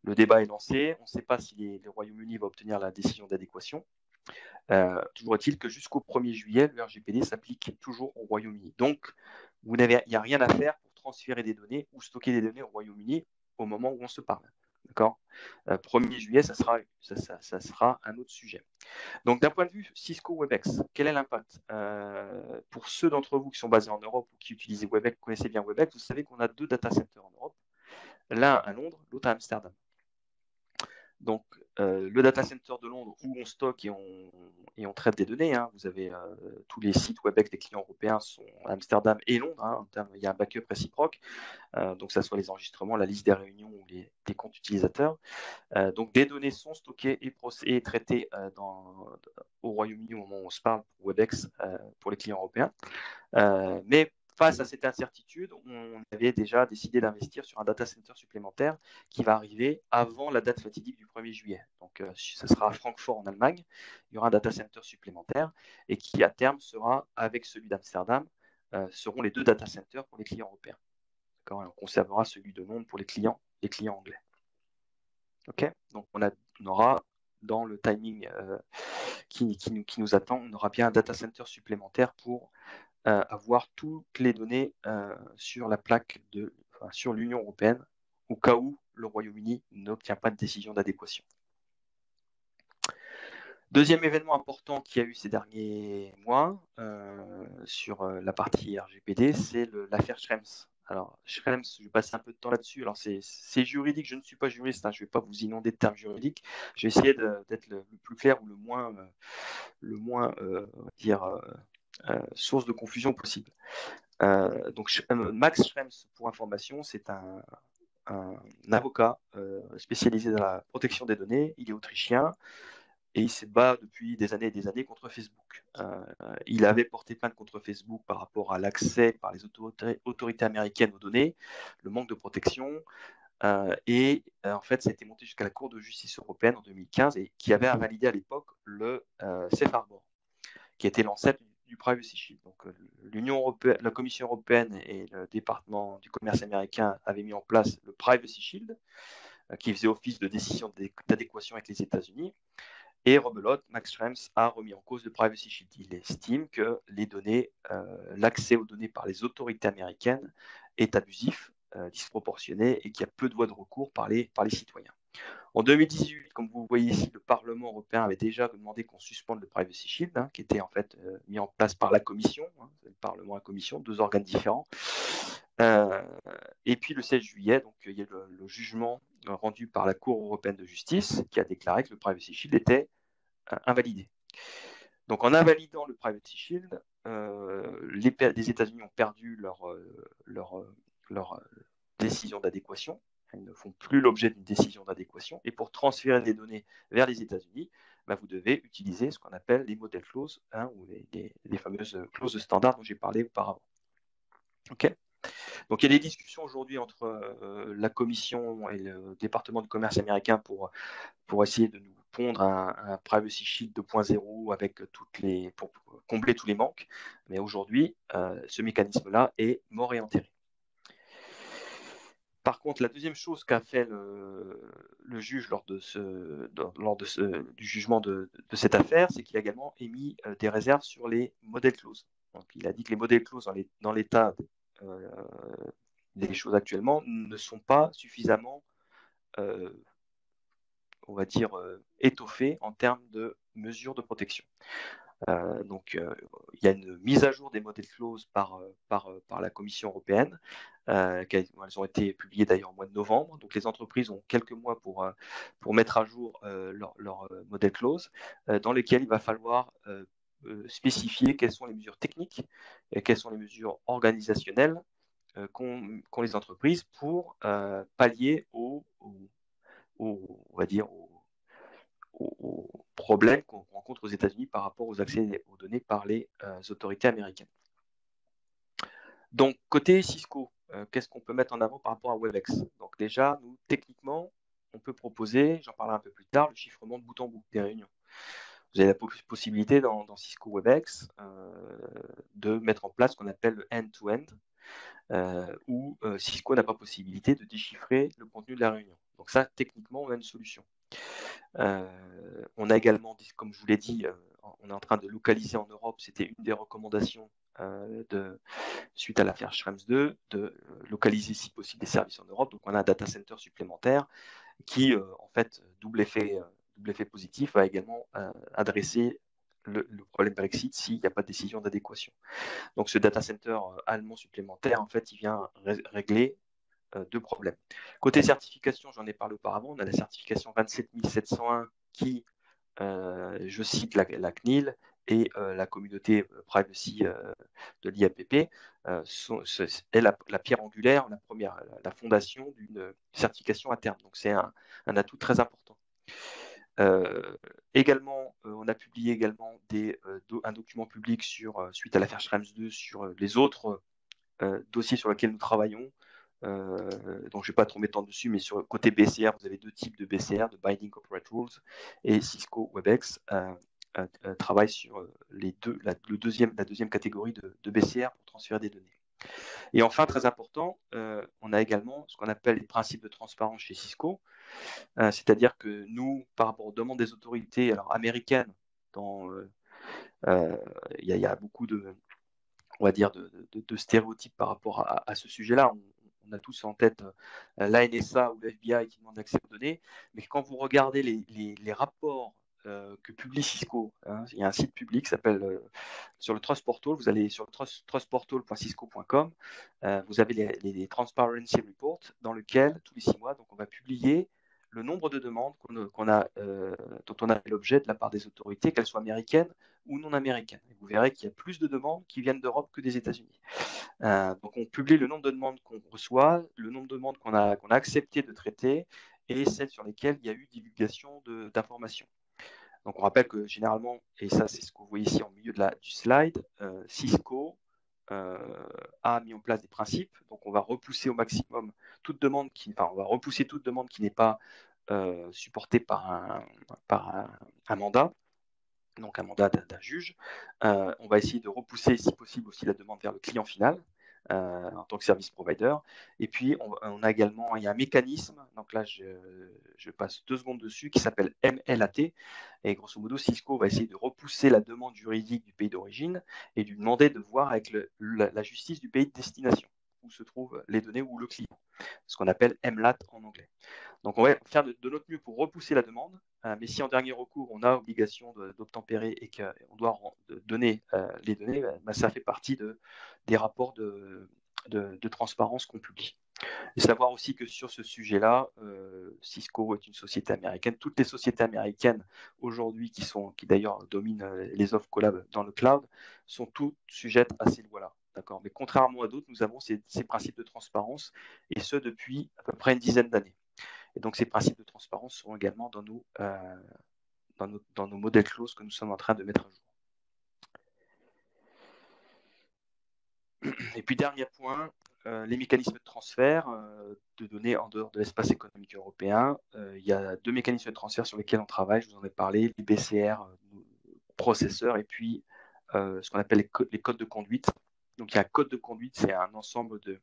le débat est lancé. On ne sait pas si le Royaume-Uni va obtenir la décision d'adéquation. Toujours est-il que jusqu'au 1er juillet, le RGPD s'applique toujours au Royaume-Uni. Donc, il n'y a rien à faire pour transférer des données ou stocker des données au Royaume-Uni au moment où on se parle. D'accord. 1er juillet, ça sera un autre sujet. Donc, d'un point de vue Cisco WebEx, quel est l'impact? Pour ceux d'entre vous qui sont basés en Europe ou qui utilisent WebEx, connaissez bien WebEx, vous savez qu'on a 2 data centers en Europe, l'un à Londres, l'autre à Amsterdam. Donc, le data center de Londres où on stocke et on traite des données, hein, vous avez tous les sites WebEx des clients européens sont à Amsterdam et Londres, hein, il y a un backup réciproque, donc ça soit les enregistrements, la liste des réunions ou des comptes utilisateurs. Donc des données sont stockées et traitées au Royaume-Uni au moment où on se parle pour WebEx pour les clients européens. Mais face à cette incertitude, on avait déjà décidé d'investir sur un data center supplémentaire qui va arriver avant la date fatidique du 1er juillet. Donc, ce sera à Francfort en Allemagne. Il y aura un data center supplémentaire et qui, à terme, sera avec celui d'Amsterdam, seront les 2 data centers pour les clients européens. D'accord. Et on conservera celui de Londres pour les clients anglais. Ok. Donc, on aura dans le timing qui nous attend, on aura bien un data center supplémentaire pour avoir toutes les données sur la plaque sur l'Union européenne, au cas où le Royaume-Uni n'obtient pas de décision d'adéquation. Deuxième événement important qu'il y a eu ces derniers mois sur la partie RGPD, c'est l'affaire Schrems. Alors, Schrems, je vais passer un peu de temps là-dessus. Alors, c'est juridique, je ne suis pas juriste, hein, je ne vais pas vous inonder de termes juridiques. Je vais essayer d'être le plus clair ou le moins source de confusion possible. Donc, Max Schrems, pour information, c'est un avocat spécialisé dans la protection des données. Il est autrichien et il se bat depuis des années et des années contre Facebook. Il avait porté plainte contre Facebook par rapport à l'accès par les autorités américaines aux données, le manque de protection. Et en fait, ça a été monté jusqu'à la Cour de justice européenne en 2015 et qui avait invalidé à l'époque le Safe Harbor, qui était l'ancêtre du Privacy Shield. Donc, l'Union européenne, la Commission européenne et le département du commerce américain avaient mis en place le Privacy Shield, qui faisait office de décision d'adéquation avec les États-Unis. Et rebelote, Max Schrems a remis en cause le Privacy Shield. Il estime que les données, l'accès aux données par les autorités américaines est abusif, disproportionné et qu'il y a peu de voies de recours par les citoyens. En 2018, comme vous voyez ici, le Parlement européen avait déjà demandé qu'on suspende le Privacy Shield, qui était en fait mis en place par la Commission, le Parlement et la Commission, 2 organes différents. Et puis le 16 juillet, donc, il y a le jugement rendu par la Cour européenne de justice qui a déclaré que le Privacy Shield était invalidé. Donc en invalidant le Privacy Shield, les États-Unis ont perdu leur décision d'adéquation. Ils ne font plus l'objet d'une décision d'adéquation. Et pour transférer des données vers les États-Unis, vous devez utiliser ce qu'on appelle les model clauses, ou les fameuses clauses de standard dont j'ai parlé auparavant. Okay. Donc il y a des discussions aujourd'hui entre la Commission et le département du commerce américain pour essayer de nous pondre un Privacy Shield 2.0 avec pour combler tous les manques. Mais aujourd'hui, ce mécanisme-là est mort et enterré. Par contre, la deuxième chose qu'a fait le juge lors du jugement de cette affaire, c'est qu'il a également émis des réserves sur les model clauses. Donc, il a dit que les model clauses dans l'état des choses actuellement ne sont pas suffisamment, on va dire, étoffées en termes de mesures de protection. Donc, il y a une mise à jour des model clauses par la Commission européenne. Elles ont été publiées d'ailleurs au mois de novembre. Donc, les entreprises ont quelques mois pour mettre à jour leur model clause, dans lesquelles il va falloir spécifier quelles sont les mesures techniques et quelles sont les mesures organisationnelles qu'ont les entreprises pour pallier on va dire, aux problèmes qu'on rencontre aux États-Unis par rapport aux accès aux données par les autorités américaines. Donc, côté Cisco, qu'est-ce qu'on peut mettre en avant par rapport à WebEx? Donc déjà, nous, techniquement, on peut proposer, j'en parlerai un peu plus tard, le chiffrement de bout en bout des réunions. Vous avez la possibilité dans Cisco WebEx de mettre en place ce qu'on appelle le end-to-end, où Cisco n'a pas possibilité de déchiffrer le contenu de la réunion. Donc ça, techniquement, on a une solution. On a également, comme je vous l'ai dit, on est en train de localiser en Europe, c'était une des recommandations suite à l'affaire Schrems 2, de localiser si possible des services en Europe. Donc on a un data center supplémentaire qui, en fait, double effet positif, va également adresser le problème Brexit s'il n'y a pas de décision d'adéquation. Donc ce data center allemand supplémentaire, en fait, il vient régler deux problèmes. Côté certification, j'en ai parlé auparavant, on a la certification 27701 qui, je cite la CNIL et la communauté privacy de l'IAPP, est la pierre angulaire, la fondation d'une certification à terme. Donc c'est un atout très important. Également, on a publié également un document public suite à l'affaire Schrems 2 sur les autres dossiers sur lesquels nous travaillons. Donc je ne vais pas trop m'étendre dessus, mais sur le côté BCR, vous avez deux types de BCR, de Binding Corporate Rules, et Cisco WebEx travaille sur la deuxième catégorie de BCR pour transférer des données. Et enfin, très important, on a également ce qu'on appelle les principes de transparence chez Cisco, c'est-à-dire que nous, par rapport aux demandes des autorités américaines, il y a beaucoup on va dire, de stéréotypes par rapport à ce sujet-là. On a tous en tête la NSA ou l'FBI qui demandent l'accès aux données, mais quand vous regardez les rapports que publie Cisco, hein, il y a un site public qui s'appelle sur le Trust Portal, vous allez sur trustportal.cisco.com, vous avez les Transparency Reports dans lequel, tous les 6 mois, donc on va publier le nombre de demandes dont on a fait l'objet de la part des autorités, qu'elles soient américaines ou non américaines. Et vous verrez qu'il y a plus de demandes qui viennent d'Europe que des États-Unis. Donc on publie le nombre de demandes qu'on reçoit, le nombre de demandes qu'on a accepté de traiter et celles sur lesquelles il y a eu divulgation d'informations. Donc on rappelle que généralement, et ça c'est ce que vous voyez ici en milieu du slide, Cisco a mis en place des principes. Donc on va repousser au maximum toute demande on va repousser toute demande qui n'est pas supportée par un mandat, donc un mandat d'un juge. On va essayer de repousser, si possible, aussi la demande vers le client final en tant que service provider. Et puis, il y a un mécanisme, donc là, je passe 2 secondes dessus, qui s'appelle MLAT. Et grosso modo, Cisco va essayer de repousser la demande juridique du pays d'origine et lui demander de voir avec la justice du pays de destination, où se trouvent les données ou le client, ce qu'on appelle MLAT en anglais. Donc on va faire de notre mieux pour repousser la demande, mais si en dernier recours on a obligation d'obtempérer et qu'on doit donner les données, ça fait partie des rapports de transparence qu'on publie. Et savoir aussi que sur ce sujet-là, Cisco est une société américaine. Toutes les sociétés américaines aujourd'hui qui d'ailleurs dominent les offres collab dans le cloud sont toutes sujettes à ces lois-là. D'accord. Mais contrairement à d'autres, nous avons ces principes de transparence, et ce depuis à peu près une dizaine d'années. Et donc, ces principes de transparence seront également dans nos modèles clauses que nous sommes en train de mettre à jour. Et puis, dernier point, les mécanismes de transfert de données en dehors de l'espace économique européen. Il y a 2 mécanismes de transfert sur lesquels on travaille, je vous en ai parlé, les BCR, processeurs, et puis ce qu'on appelle les codes de conduite. Donc, il y a un code de conduite, c'est un ensemble de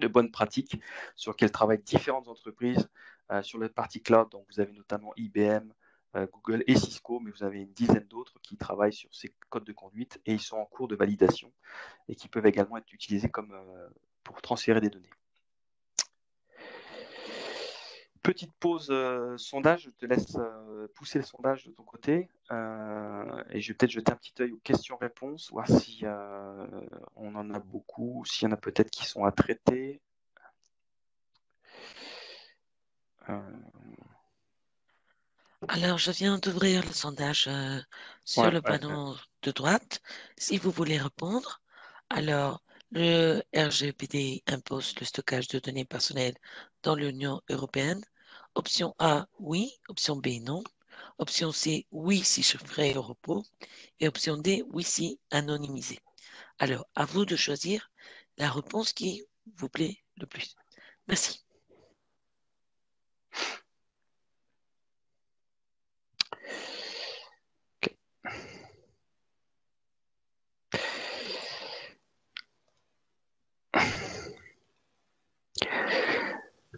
bonnes pratiques sur lesquelles travaillent différentes entreprises sur la partie cloud. Donc, vous avez notamment IBM, Google et Cisco, mais vous avez une dizaine d'autres qui travaillent sur ces codes de conduite et ils sont en cours de validation et qui peuvent également être utilisés pour transférer des données. Petite pause sondage, je te laisse pousser le sondage de ton côté et je vais peut-être jeter un petit œil aux questions-réponses, voir si on en a beaucoup, s'il y en a peut-être qui sont à traiter. Alors, je viens d'ouvrir le sondage sur le panneau de droite. Si vous voulez répondre, alors le RGPD impose le stockage de données personnelles dans l'Union européenne. Option A, oui. Option B, non. Option C, oui si chiffré au repos. Et option D, oui si anonymisé. Alors, à vous de choisir la réponse qui vous plaît le plus. Merci.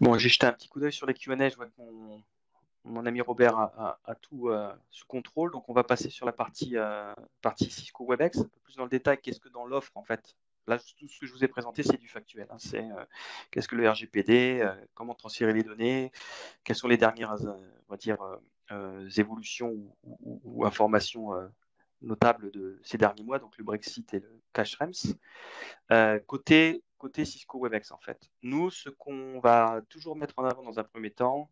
Bon, j'ai jeté un petit coup d'œil sur les Q&A, je vois que mon ami Robert a tout sous contrôle, donc on va passer sur la partie Cisco WebEx, un peu plus dans le détail. Qu'est-ce que dans l'offre en fait Là, tout ce que je vous ai présenté, c'est du factuel. Hein. C'est qu'est-ce que le RGPD, comment transférer les données, quelles sont les dernières, on va dire, évolutions ou informations notables de ces derniers mois, donc le Brexit et le cash Schrems. Côté Cisco Webex, en fait. Nous, ce qu'on va toujours mettre en avant dans un premier temps,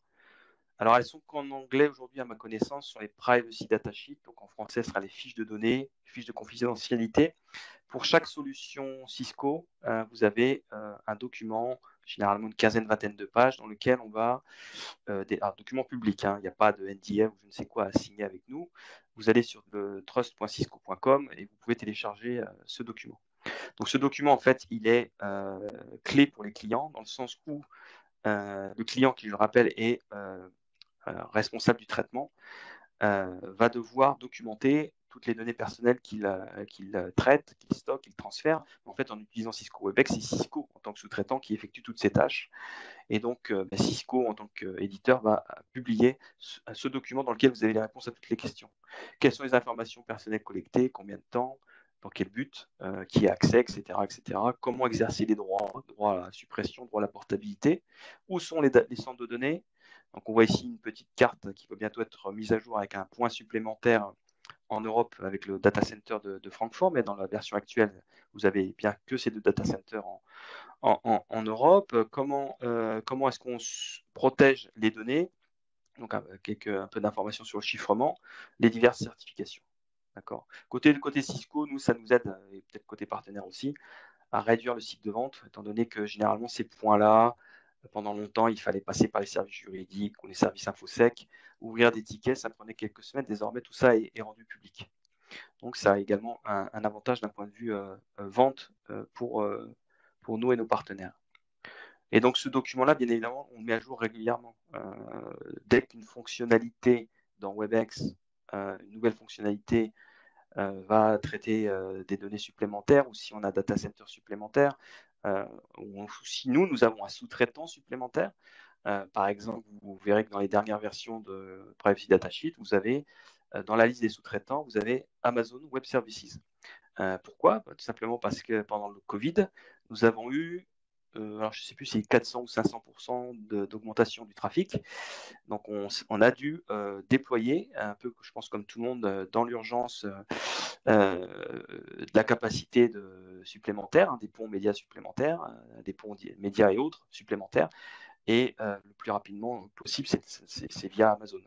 alors elles sont qu'en anglais aujourd'hui à ma connaissance, sur les Privacy Data Sheets, donc en français ce sera les fiches de données, fiches de confidentialité. Pour chaque solution Cisco, vous avez un document, généralement une quinzaine, vingtaine de pages, dans lequel on va, un document public, hein, il n'y a pas de NDA ou je ne sais quoi à signer avec nous. Vous allez sur le trust.cisco.com et vous pouvez télécharger ce document. Donc ce document, en fait, il est clé pour les clients, dans le sens où le client, qui je le rappelle, est responsable du traitement, va devoir documenter toutes les données personnelles qu'il traite, qu'il stocke, qu'il transfère. En fait, en utilisant Cisco Webex, c'est Cisco en tant que sous-traitant qui effectue toutes ces tâches. Et donc, Cisco, en tant qu'éditeur, va publier ce document dans lequel vous avez les réponses à toutes les questions. Quelles sont les informations personnelles collectées, combien de temps, dans quel but, qui a accès, etc., etc. Comment exercer les droits, droit à la suppression, droit à la portabilité, où sont les centres de données. Donc on voit ici une petite carte qui va bientôt être mise à jour avec un point supplémentaire en Europe avec le data center de Francfort, mais dans la version actuelle, vous avez bien que ces deux data centers en Europe. Comment est-ce qu'on protège les données? Donc un peu d'informations sur le chiffrement, les diverses certifications. D'accord. Côté Cisco, nous, ça nous aide, et peut-être côté partenaire aussi, à réduire le cycle de vente, étant donné que généralement ces points-là, pendant longtemps, il fallait passer par les services juridiques ou les services infosec, ouvrir des tickets, ça prenait quelques semaines. Désormais, tout ça est rendu public. Donc, ça a également un avantage d'un point de vue vente pour nous et nos partenaires. Et donc, ce document-là, bien évidemment, on le met à jour régulièrement. Dès qu'une fonctionnalité dans WebEx, une nouvelle fonctionnalité va traiter des données supplémentaires, ou si on a data center supplémentaire, ou si nous avons un sous-traitant supplémentaire. Par exemple, vous verrez que dans les dernières versions de Privacy Data Sheet, vous avez dans la liste des sous-traitants, vous avez Amazon Web Services. Pourquoi? Tout simplement parce que pendant le Covid, nous avons eu, alors je ne sais plus si c'est 400 ou 500% d'augmentation du trafic. Donc on a dû déployer, un peu, je pense comme tout le monde, dans l'urgence, de la capacité supplémentaire, hein, des ponts médias supplémentaires, des ponts médias et autres supplémentaires. Et le plus rapidement possible, c'est via Amazon.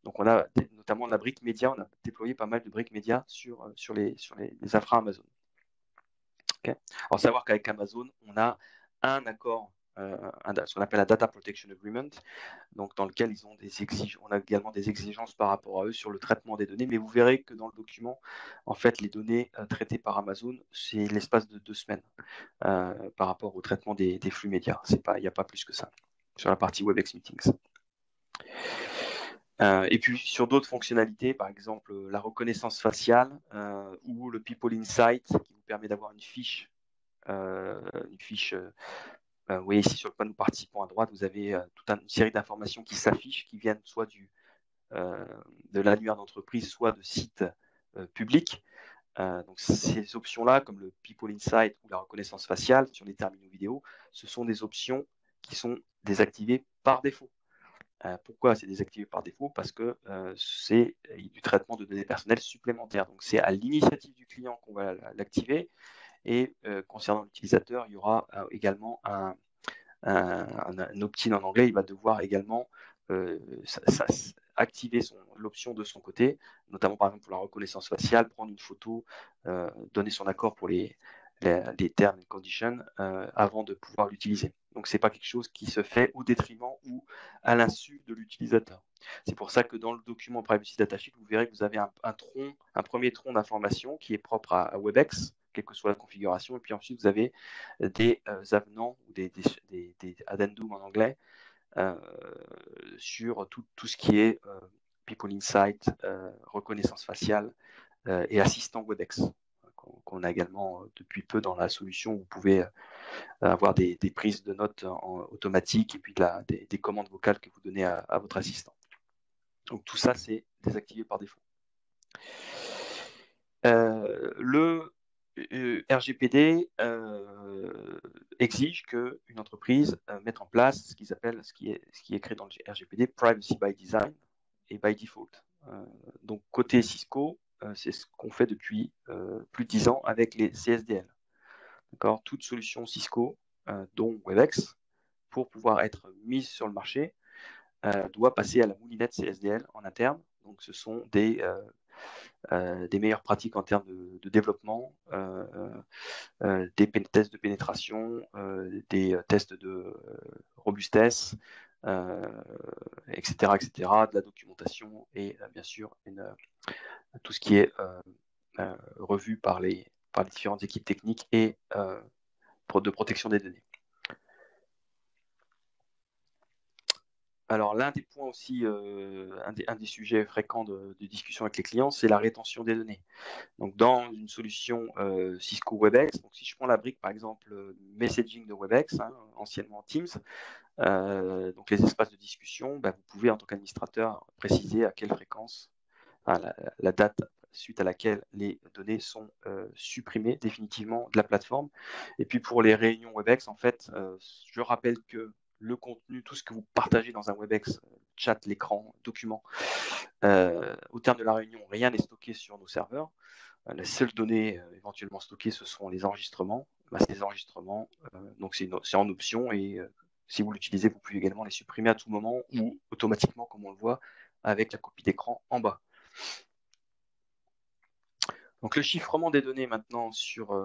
Donc on a notamment la brique média, on a déployé pas mal de briques médias sur les infra Amazon. Okay. Alors savoir qu'avec Amazon, on a un accord, ce qu'on appelle un Data Protection Agreement, donc dans lequel ils ont on a également des exigences par rapport à eux sur le traitement des données, mais vous verrez que dans le document, en fait, les données traitées par Amazon, c'est l'espace de 2 semaines par rapport au traitement des flux médias. Il n'y a pas plus que ça sur la partie WebEx Meetings. Et puis sur d'autres fonctionnalités, par exemple la reconnaissance faciale ou le People Insight qui vous permet d'avoir une fiche. Vous voyez ici sur le panneau participants à droite, vous avez toute une série d'informations qui s'affichent, qui viennent soit de l'annuaire d'entreprise, soit de sites publics. Donc ces options-là, comme le People Insight ou la reconnaissance faciale sur les terminaux vidéo, ce sont des options qui sont désactivées par défaut. Pourquoi c'est désactivé par défaut? Parce que c'est du traitement de données personnelles supplémentaires. Donc c'est à l'initiative du client qu'on va l'activer. Et concernant l'utilisateur, il y aura également un opt-in en anglais. Il va devoir également activer l'option de son côté, notamment par exemple pour la reconnaissance faciale, prendre une photo, donner son accord pour les terms and conditions avant de pouvoir l'utiliser. Donc c'est pas quelque chose qui se fait au détriment ou à l'insu de l'utilisateur. C'est pour ça que dans le document Privacy Data Sheet, vous verrez que vous avez un premier tronc d'information qui est propre à WebEx, quelle que soit la configuration, et puis ensuite vous avez des avenants ou des addendum en anglais sur tout ce qui est People Insight, reconnaissance faciale et assistant WebEx qu'on a également depuis peu dans la solution où vous pouvez avoir des prises de notes automatiques et puis des commandes vocales que vous donnez à votre assistant. Donc tout ça, c'est désactivé par défaut. RGPD exige qu'une entreprise mette en place ce qui est écrit dans le RGPD, Privacy by Design et by Default. Donc côté Cisco, c'est ce qu'on fait depuis plus de 10 ans avec les CSDL. D'accord, toute solution Cisco, dont Webex, pour pouvoir être mise sur le marché, doit passer à la moulinette CSDL en interne. Donc ce sont des meilleures pratiques en termes de développement, des tests de pénétration, des tests de robustesse, etc., de la documentation et bien sûr tout ce qui est revu par les différentes équipes techniques et de protection des données. Alors l'un des points aussi, un des sujets fréquents de discussion avec les clients, c'est la rétention des données. Donc dans une solution Cisco Webex, donc si je prends la brique par exemple messaging de Webex, anciennement Teams, donc les espaces de discussion, vous pouvez en tant qu'administrateur préciser à quelle fréquence, la date suite à laquelle les données sont supprimées définitivement de la plateforme. Et puis pour les réunions Webex, en fait, je rappelle que le contenu, tout ce que vous partagez dans un Webex, chat, l'écran, document, au terme de la réunion, rien n'est stocké sur nos serveurs. Les seules données éventuellement stockées, ce sont les enregistrements. Ces enregistrements, donc c'est en option et si vous l'utilisez, vous pouvez également les supprimer à tout moment ou automatiquement, comme on le voit, avec la copie d'écran en bas. Donc le chiffrement des données maintenant sur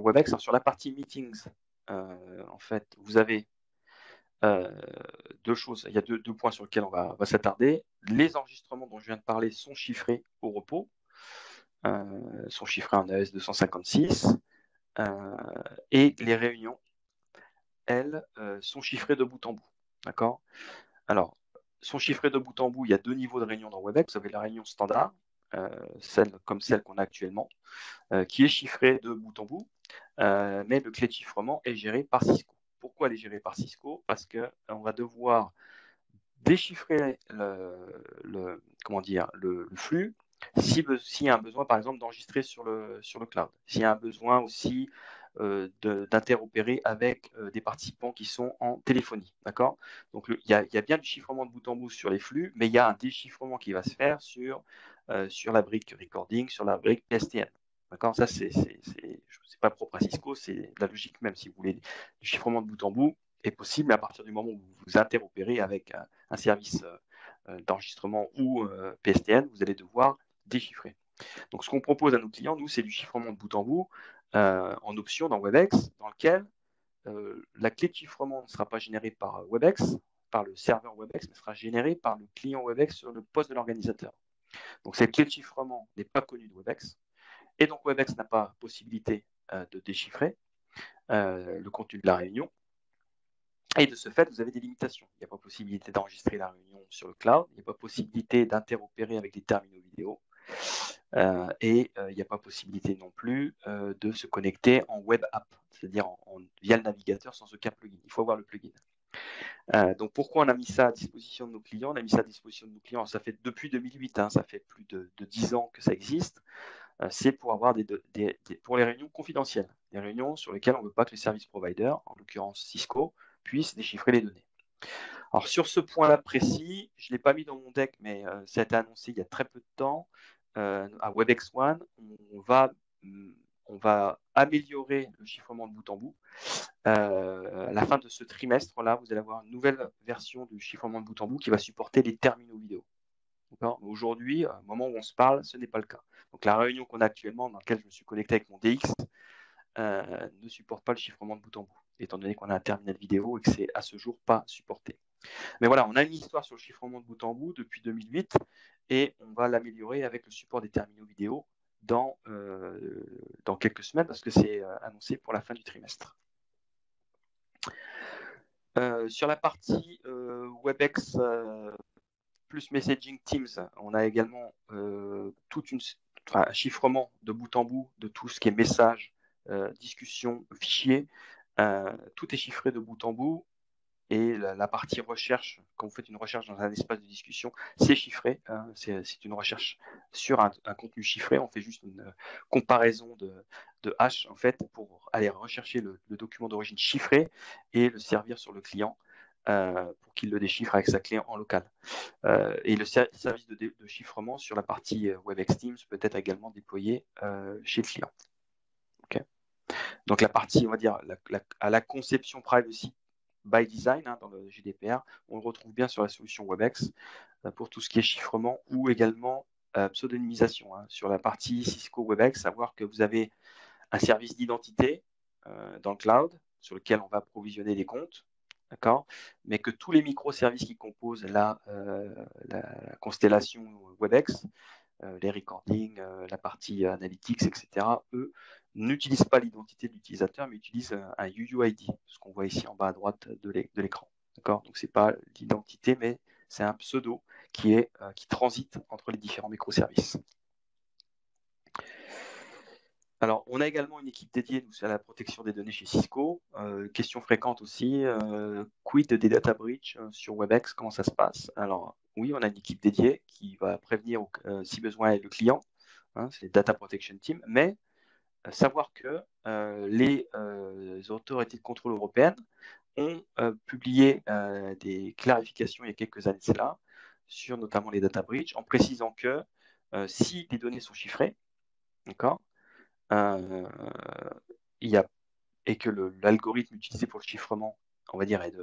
Webex, sur la partie meetings, en fait, vous avez deux choses. Il y a deux points sur lesquels on va s'attarder. Les enregistrements dont je viens de parler sont chiffrés au repos, sont chiffrés en AES 256, et les réunions, elles, sont chiffrées de bout en bout. D'accord ? Alors, sont chiffrées de bout en bout, il y a deux niveaux de réunion dans Webex. Vous avez la réunion standard, celle qu'on a actuellement, qui est chiffrée de bout en bout, mais le clé de chiffrement est géré par Cisco. Pourquoi elle est gérée par Cisco ? Parce qu'on va devoir déchiffrer le flux s'il y a un besoin, par exemple, d'enregistrer sur le cloud. S'il y a un besoin aussi d'interopérer avec des participants qui sont en téléphonie. D'accord ? Donc, il y a bien du chiffrement de bout en bout sur les flux, mais il y a un déchiffrement qui va se faire sur la brique recording, sur la brique STM. D'accord ? Ça, c'est pas propre à Cisco, c'est la logique même. Si vous voulez du chiffrement de bout en bout est possible, mais à partir du moment où vous interopérez avec un service d'enregistrement ou PSTN, vous allez devoir déchiffrer. Donc, ce qu'on propose à nos clients, nous, c'est du chiffrement de bout en bout en option dans Webex, dans lequel la clé de chiffrement ne sera pas générée par Webex, par le serveur Webex, mais sera générée par le client Webex sur le poste de l'organisateur. Donc, cette clé de chiffrement n'est pas connue de Webex, et donc Webex n'a pas possibilité de déchiffrer le contenu de la réunion. Et de ce fait, vous avez des limitations. Il n'y a pas possibilité d'enregistrer la réunion sur le cloud, il n'y a pas possibilité d'interopérer avec des terminaux vidéo, et il n'y a pas possibilité non plus de se connecter en web app, c'est-à-dire via le navigateur sans aucun plugin. Il faut avoir le plugin. Donc pourquoi on a mis ça à disposition de nos clients ? On a mis ça à disposition de nos clients, ça fait depuis 2008, ça fait plus de 10 ans que ça existe. C'est pour avoir pour les réunions confidentielles, des réunions sur lesquelles on ne veut pas que les service providers, en l'occurrence Cisco, puissent déchiffrer les données. Alors sur ce point-là précis, je ne l'ai pas mis dans mon deck, mais ça a été annoncé il y a très peu de temps. À Webex One, on va améliorer le chiffrement de bout en bout. À la fin de ce trimestre-là, vous allez avoir une nouvelle version du chiffrement de bout en bout qui va supporter les terminaux vidéo. Aujourd'hui, au moment où on se parle, ce n'est pas le cas. Donc la réunion qu'on a actuellement, dans laquelle je me suis connecté avec mon DX, ne supporte pas le chiffrement de bout en bout, étant donné qu'on a un terminal vidéo et que c'est à ce jour pas supporté. Mais voilà, on a une histoire sur le chiffrement de bout en bout depuis 2008 et on va l'améliorer avec le support des terminaux vidéo dans quelques semaines parce que c'est annoncé pour la fin du trimestre. Sur la partie Webex plus Messaging Teams, on a également un chiffrement de bout en bout de tout ce qui est message, discussion, fichier. Tout est chiffré de bout en bout et la partie recherche, quand vous faites une recherche dans un espace de discussion, c'est chiffré, hein, c'est une recherche sur un contenu chiffré, on fait juste une comparaison de hash en fait pour aller rechercher le document d'origine chiffré et le servir sur le client pour qu'il le déchiffre avec sa clé en local. Et le service de chiffrement sur la partie WebEx Teams peut être également déployé chez le client. Okay. Donc la partie, on va dire, à la conception privacy by design hein, dans le GDPR, on le retrouve bien sur la solution WebEx pour tout ce qui est chiffrement ou également pseudonymisation. Hein, sur la partie Cisco WebEx, savoir que vous avez un service d'identité dans le cloud sur lequel on va provisionner des comptes, d'accord, mais que tous les microservices qui composent la constellation WebEx, les recordings, la partie analytics, etc., eux, n'utilisent pas l'identité de l'utilisateur, mais utilisent un UUID, ce qu'on voit ici en bas à droite de l'écran. D'accord. Donc, ce n'est pas l'identité, mais c'est un pseudo qui transite entre les différents microservices. Alors, on a également une équipe dédiée à la protection des données chez Cisco. Question fréquente aussi, quid des data breach sur WebEx, comment ça se passe? Alors, oui, on a une équipe dédiée qui va prévenir si besoin le client, hein, c'est les Data Protection Team, mais savoir que les autorités de contrôle européennes ont publié des clarifications il y a quelques années de cela sur notamment les data breach en précisant que si les données sont chiffrées, d'accord, il y a, et que l'algorithme utilisé pour le chiffrement, on va dire, est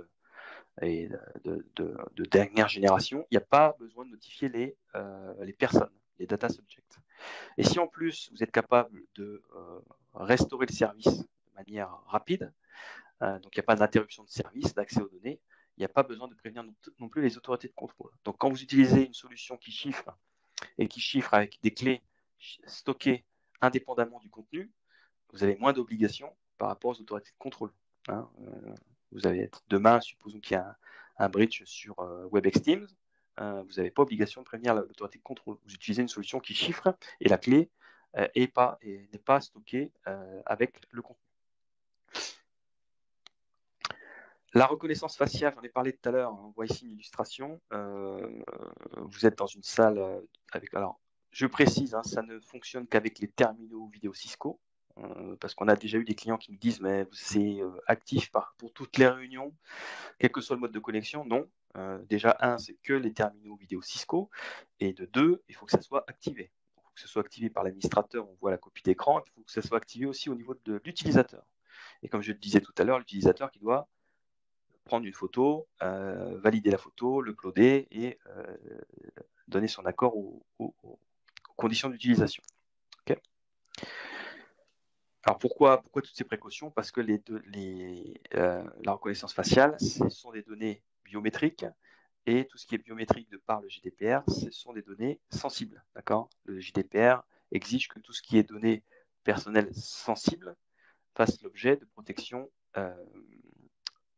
de dernière génération, il n'y a pas besoin de notifier les personnes, les data subjects. Et si en plus vous êtes capable de restaurer le service de manière rapide, donc il n'y a pas d'interruption de service, d'accès aux données, il n'y a pas besoin de prévenir non plus les autorités de contrôle. Donc quand vous utilisez une solution qui chiffre et qui chiffre avec des clés stockées indépendamment du contenu, vous avez moins d'obligations par rapport aux autorités de contrôle. Hein. Vous avez demain, supposons qu'il y a un breach sur WebEx Teams, vous n'avez pas obligation de prévenir l'autorité de contrôle. Vous utilisez une solution qui chiffre et la clé n'est pas stockée avec le contenu. La reconnaissance faciale, j'en ai parlé tout à l'heure, on voit ici une illustration. Vous êtes dans une salle avec... Alors, je précise, hein, ça ne fonctionne qu'avec les terminaux vidéo Cisco, parce qu'on a déjà eu des clients qui me disent mais c'est actif pour toutes les réunions, quel que soit le mode de connexion. Non. Déjà, c'est que les terminaux vidéo Cisco, et de deux, il faut que ça soit activé. Il faut que ce soit activé par l'administrateur, on voit la copie d'écran, il faut que ça soit activé aussi au niveau de l'utilisateur. Et comme je le disais tout à l'heure, l'utilisateur qui doit prendre une photo, valider la photo, l'uploader et donner son accord aux conditions d'utilisation. Okay. Alors pourquoi toutes ces précautions? Parce que la reconnaissance faciale, ce sont des données biométriques et tout ce qui est biométrique de par le GDPR, ce sont des données sensibles. D'accord. Le GDPR exige que tout ce qui est données personnelles sensibles fasse l'objet de protection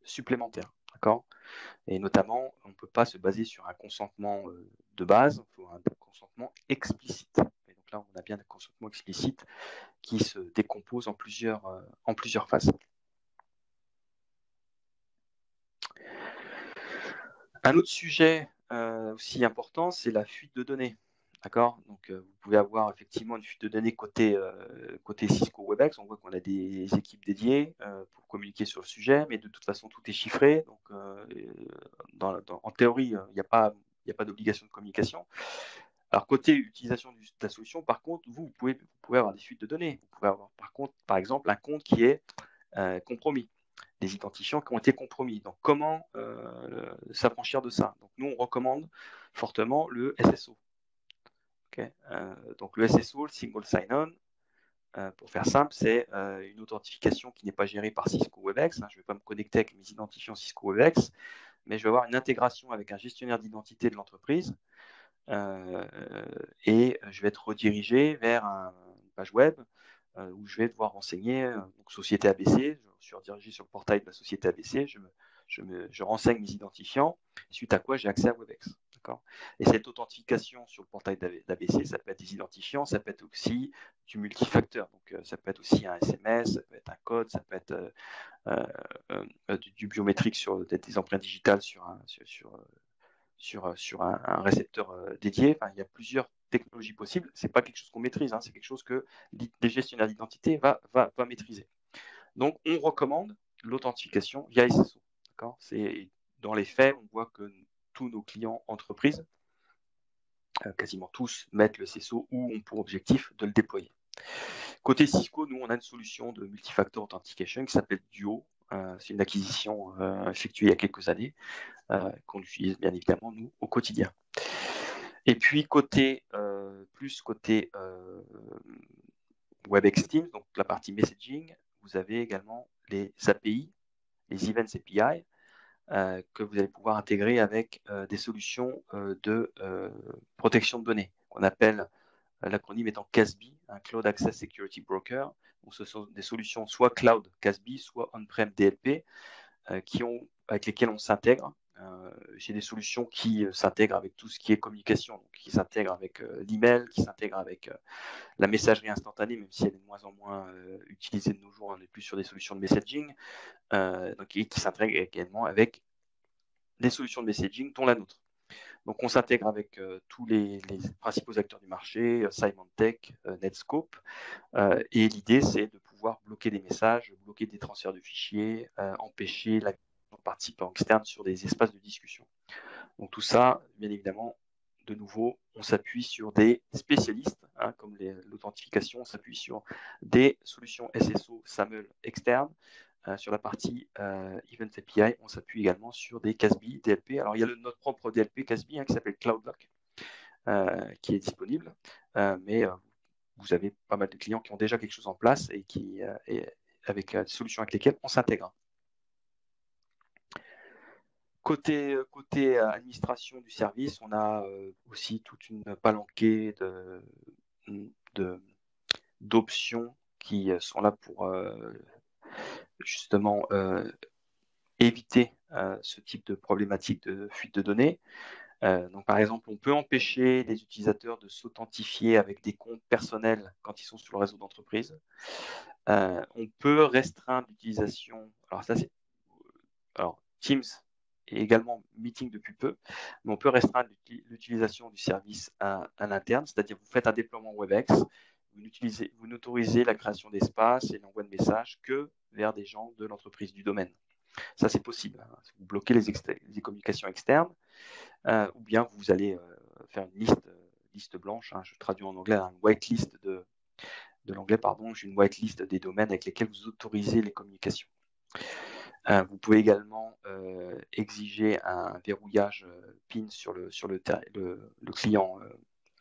supplémentaire. D'accord. Et notamment, on ne peut pas se baser sur un consentement de base, il faut un consentement explicite. Et donc là, on a bien un consentement explicite qui se décompose en plusieurs phases. Un autre sujet aussi important, c'est la fuite de données. D'accord. Donc, vous pouvez avoir effectivement une fuite de données côté Cisco WebEx. On voit qu'on a des équipes dédiées pour communiquer sur le sujet, mais de toute façon, tout est chiffré. Donc, en théorie, il n'y a pas d'obligation de communication. Alors, côté utilisation de la solution, par contre, vous pouvez avoir des fuites de données. Vous pouvez avoir, par exemple, un compte qui est compromis, des identifiants qui ont été compromis. Donc, comment s'affranchir de ça? Donc, nous, on recommande fortement le SSO. Okay. Donc, le SSO, le Single Sign-On, pour faire simple, c'est une authentification qui n'est pas gérée par Cisco WebEx. Hein. Je ne vais pas me connecter avec mes identifiants Cisco WebEx, mais je vais avoir une intégration avec un gestionnaire d'identité de l'entreprise et je vais être redirigé vers une page web où je vais devoir renseigner donc société ABC. Je suis redirigé sur le portail de la société ABC. Je renseigne mes identifiants, suite à quoi j'ai accès à WebEx. D'accord. Et cette authentification sur le portail d'ABC, ça peut être des identifiants, ça peut être aussi du multifacteur. Donc, ça peut être aussi un SMS, ça peut être un code, ça peut être du biométrique sur des empreintes digitales sur un récepteur dédié. Enfin, il y a plusieurs technologies possibles. C'est pas quelque chose qu'on maîtrise, hein, c'est quelque chose que les gestionnaires d'identité va maîtriser. Donc, on recommande l'authentification via SSO. D'accord. C'est dans les faits, on voit que tous nos clients entreprises, quasiment tous, mettent le SSO ou ont pour objectif de le déployer. Côté Cisco, nous, on a une solution de multifactor authentication qui s'appelle Duo. C'est une acquisition effectuée il y a quelques années, qu'on utilise bien évidemment, nous, au quotidien. Et puis, côté WebEx Teams, donc la partie messaging, vous avez également les API, les Events API, que vous allez pouvoir intégrer avec des solutions de protection de données, qu'on appelle l'acronyme étant CASB, un Cloud Access Security Broker. Donc, ce sont des solutions soit cloud CASB, soit on-prem DLP, avec lesquelles on s'intègre. J'ai des solutions qui s'intègrent avec tout ce qui est communication, donc qui s'intègrent avec l'email, qui s'intègrent avec la messagerie instantanée, même si elle est de moins en moins utilisée de nos jours, on n'est plus sur des solutions de messaging, donc, qui s'intègrent également avec des solutions de messaging, dont la nôtre. Donc, on s'intègre avec tous les principaux acteurs du marché, Symantec, Netscope, et l'idée, c'est de pouvoir bloquer des messages, bloquer des transferts de fichiers, empêcher la participants externes sur des espaces de discussion. Donc tout ça, bien évidemment, de nouveau, on s'appuie sur des spécialistes, hein, comme l'authentification, on s'appuie sur des solutions SSO SAML externes. Sur la partie Event API, on s'appuie également sur des CASB, DLP. Alors il y a notre propre DLP CASB, hein, qui s'appelle CloudLock, qui est disponible, mais vous avez pas mal de clients qui ont déjà quelque chose en place et avec des solutions avec lesquelles on s'intègre. Côté administration du service, on a aussi toute une palanquée d'options qui sont là pour justement éviter ce type de problématique de fuite de données. Donc, par exemple, on peut empêcher les utilisateurs de s'authentifier avec des comptes personnels quand ils sont sur le réseau d'entreprise. On peut restreindre l'utilisation. Alors, Teams et également Meeting depuis peu, mais on peut restreindre l'utilisation du service à l'interne, c'est-à-dire vous faites un déploiement WebEx, vous n'autorisez la création d'espace et l'envoi de messages que vers des gens de l'entreprise, du domaine. Ça, c'est possible. Hein. Vous bloquez les communications externes, ou bien vous allez faire une liste blanche, hein, je traduis en anglais, une whitelist de l'anglais, pardon, j'ai une whitelist des domaines avec lesquels vous autorisez les communications. Vous pouvez également exiger un verrouillage PIN sur le client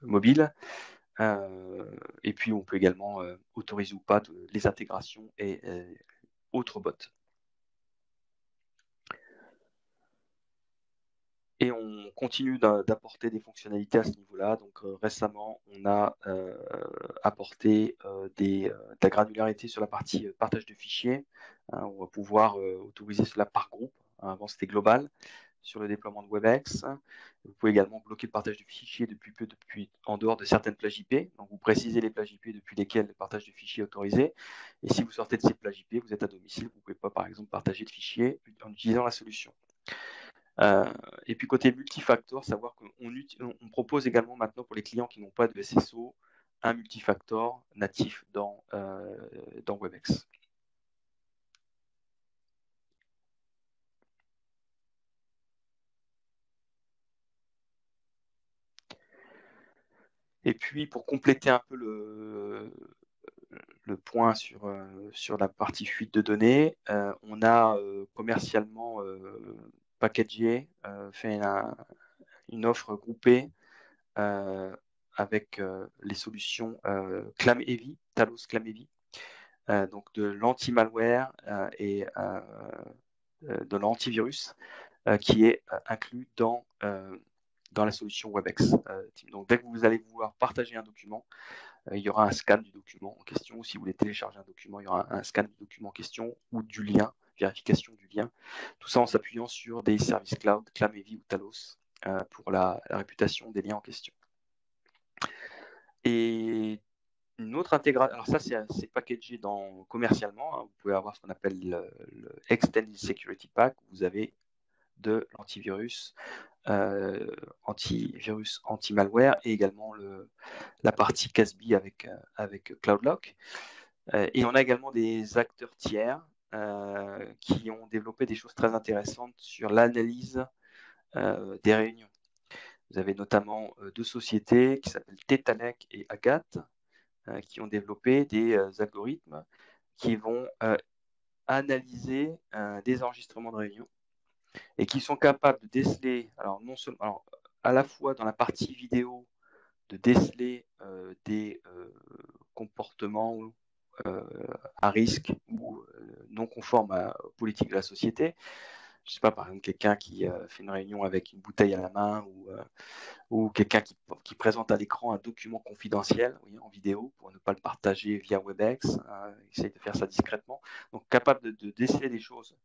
mobile. Et puis, on peut également autoriser ou pas les intégrations et autres bots. Et on continue d'apporter des fonctionnalités à ce niveau-là. Donc récemment, on a apporté de la granularité sur la partie partage de fichiers. On va pouvoir autoriser cela par groupe. Avant, c'était global sur le déploiement de WebEx. Vous pouvez également bloquer le partage de fichiers depuis en dehors de certaines plages IP. Donc, vous précisez les plages IP depuis lesquelles le partage de fichiers est autorisé. Et si vous sortez de ces plages IP, vous êtes à domicile, vous ne pouvez pas, par exemple, partager de fichiers en utilisant la solution. Et puis côté multifactor, savoir qu'on propose également maintenant pour les clients qui n'ont pas de SSO un multifactor natif dans WebEx. Et puis pour compléter un peu le point sur la partie fuite de données, on a commercialement packagé, fait une offre groupée avec les solutions ClamHeavy, Talos ClamHeavy, donc de l'anti-malware et de l'antivirus qui est inclus dans la solution WebEx. Donc dès que vous allez vouloir partager un document, il y aura un scan du document en question. Si vous voulez télécharger un document, il y aura un scan du document en question ou du lien, vérification du lien. Tout ça en s'appuyant sur des services cloud, ClamHeavy ou Talos, pour la réputation des liens en question. Et une autre intégration, alors ça c'est packagé commercialement, hein. Vous pouvez avoir ce qu'on appelle le Extended Security Pack. Vous avez de l'antivirus, anti-malware et également la partie CASB avec CloudLock. Et on a également des acteurs tiers qui ont développé des choses très intéressantes sur l'analyse des réunions. Vous avez notamment deux sociétés qui s'appellent Tetalec et Agathe qui ont développé des algorithmes qui vont analyser des enregistrements de réunions et qui sont capables de déceler, alors non seulement, alors, à la fois dans la partie vidéo, de déceler des comportements à risque ou non conformes aux politiques de la société. Je ne sais pas, par exemple, quelqu'un qui fait une réunion avec une bouteille à la main ou quelqu'un qui présente à l'écran un document confidentiel, oui, en vidéo pour ne pas le partager via WebEx, essaye de faire ça discrètement. Donc capable de déceler des choses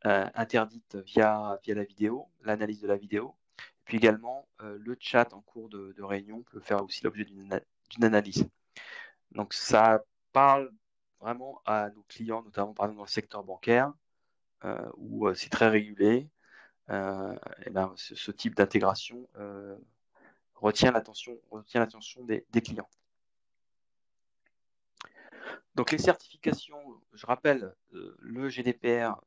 interdites via la vidéo, l'analyse de la vidéo. Et puis également, le chat en cours de réunion peut faire aussi l'objet d'une analyse. Donc ça parle vraiment à nos clients, notamment par exemple dans le secteur bancaire, où c'est très régulé. Et ben, ce type d'intégration retient l'attention des clients. Donc les certifications, je rappelle, le GDPR,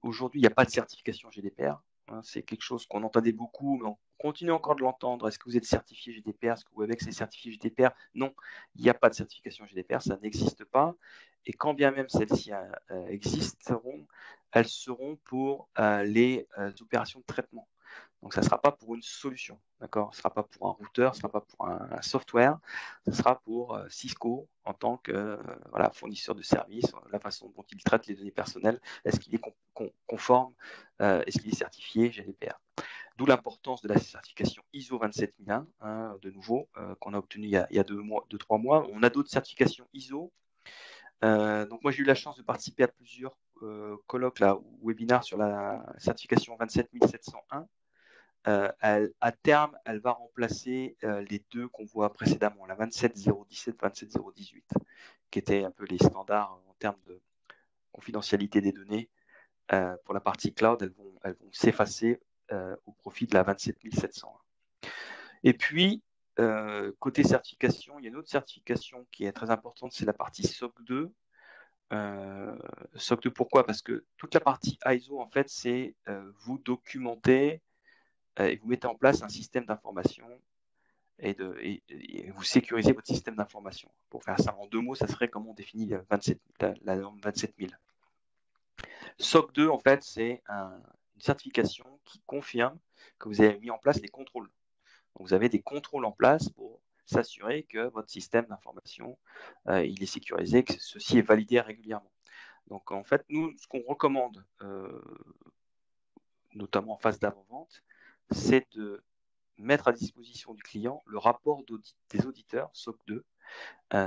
aujourd'hui il n'y a pas de certification GDPR, hein, c'est quelque chose qu'on entendait beaucoup, mais on continue encore de l'entendre. Est-ce que vous êtes certifié GDPR? Est-ce que WebEx est certifié GDPR? Non, il n'y a pas de certification GDPR, ça n'existe pas. Et quand bien même celles-ci existeront, elles seront pour les opérations de traitement. Donc, ça ne sera pas pour une solution, d'accord? Ce ne sera pas pour un routeur, ce ne sera pas pour un software, ce sera pour Cisco en tant que fournisseur de services, la façon dont il traite les données personnelles, est-ce qu'il est conforme, est-ce qu'il est certifié GDPR? D'où l'importance de la certification ISO 27001, hein, de nouveau, qu'on a obtenue il y a 2-3 mois. On a d'autres certifications ISO. Donc moi j'ai eu la chance de participer à plusieurs colloques ou webinaires sur la certification 27701. À terme, elle va remplacer les deux qu'on voit précédemment, la 27017, 27018, qui étaient un peu les standards en termes de confidentialité des données. Pour la partie cloud, elles vont s'effacer au profit de la 27701. Et puis, côté certification, il y a une autre certification qui est très importante, c'est la partie SOC 2. SOC 2, pourquoi? Parce que toute la partie ISO, en fait, c'est vous documenter et vous mettez en place un système d'information et vous sécurisez votre système d'information. Pour faire ça en 2 mots, ça serait comment on définit la norme 27000. SOC 2, en fait, c'est une certification qui confirme que vous avez mis en place les contrôles. Donc, vous avez des contrôles en place pour s'assurer que votre système d'information il est sécurisé, que ceci est validé régulièrement. Donc, en fait, nous, ce qu'on recommande, notamment en phase d'avant-vente, c'est de mettre à disposition du client le rapport d'audit des auditeurs, SOC 2.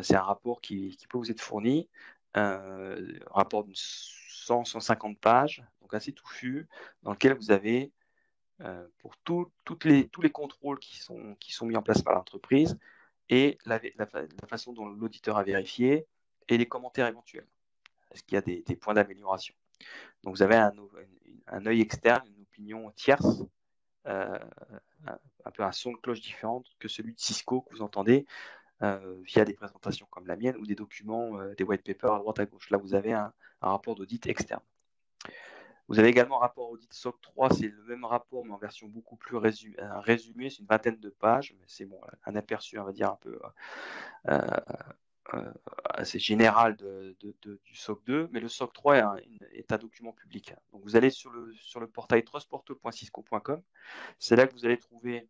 C'est un rapport qui peut vous être fourni, rapport de 100-150 pages, donc assez touffu, dans lequel vous avez pour tous les contrôles qui sont mis en place par l'entreprise et la façon dont l'auditeur a vérifié et les commentaires éventuels. Est-ce qu'il y a des points d'amélioration? Donc vous avez un œil externe, une opinion tierce, un peu un son de cloche différent que celui de Cisco que vous entendez via des présentations comme la mienne ou des documents, des white papers à droite à gauche. Là, vous avez un rapport d'audit externe. Vous avez également un rapport audit SOC 3, c'est le même rapport, mais en version beaucoup plus résumé, c'est une vingtaine de pages, mais c'est bon, un aperçu, on va dire, un peu assez général du SOC 2, mais le SOC 3 est un document public. Donc vous allez sur le portail trustportal.cisco.com, c'est là que vous allez trouver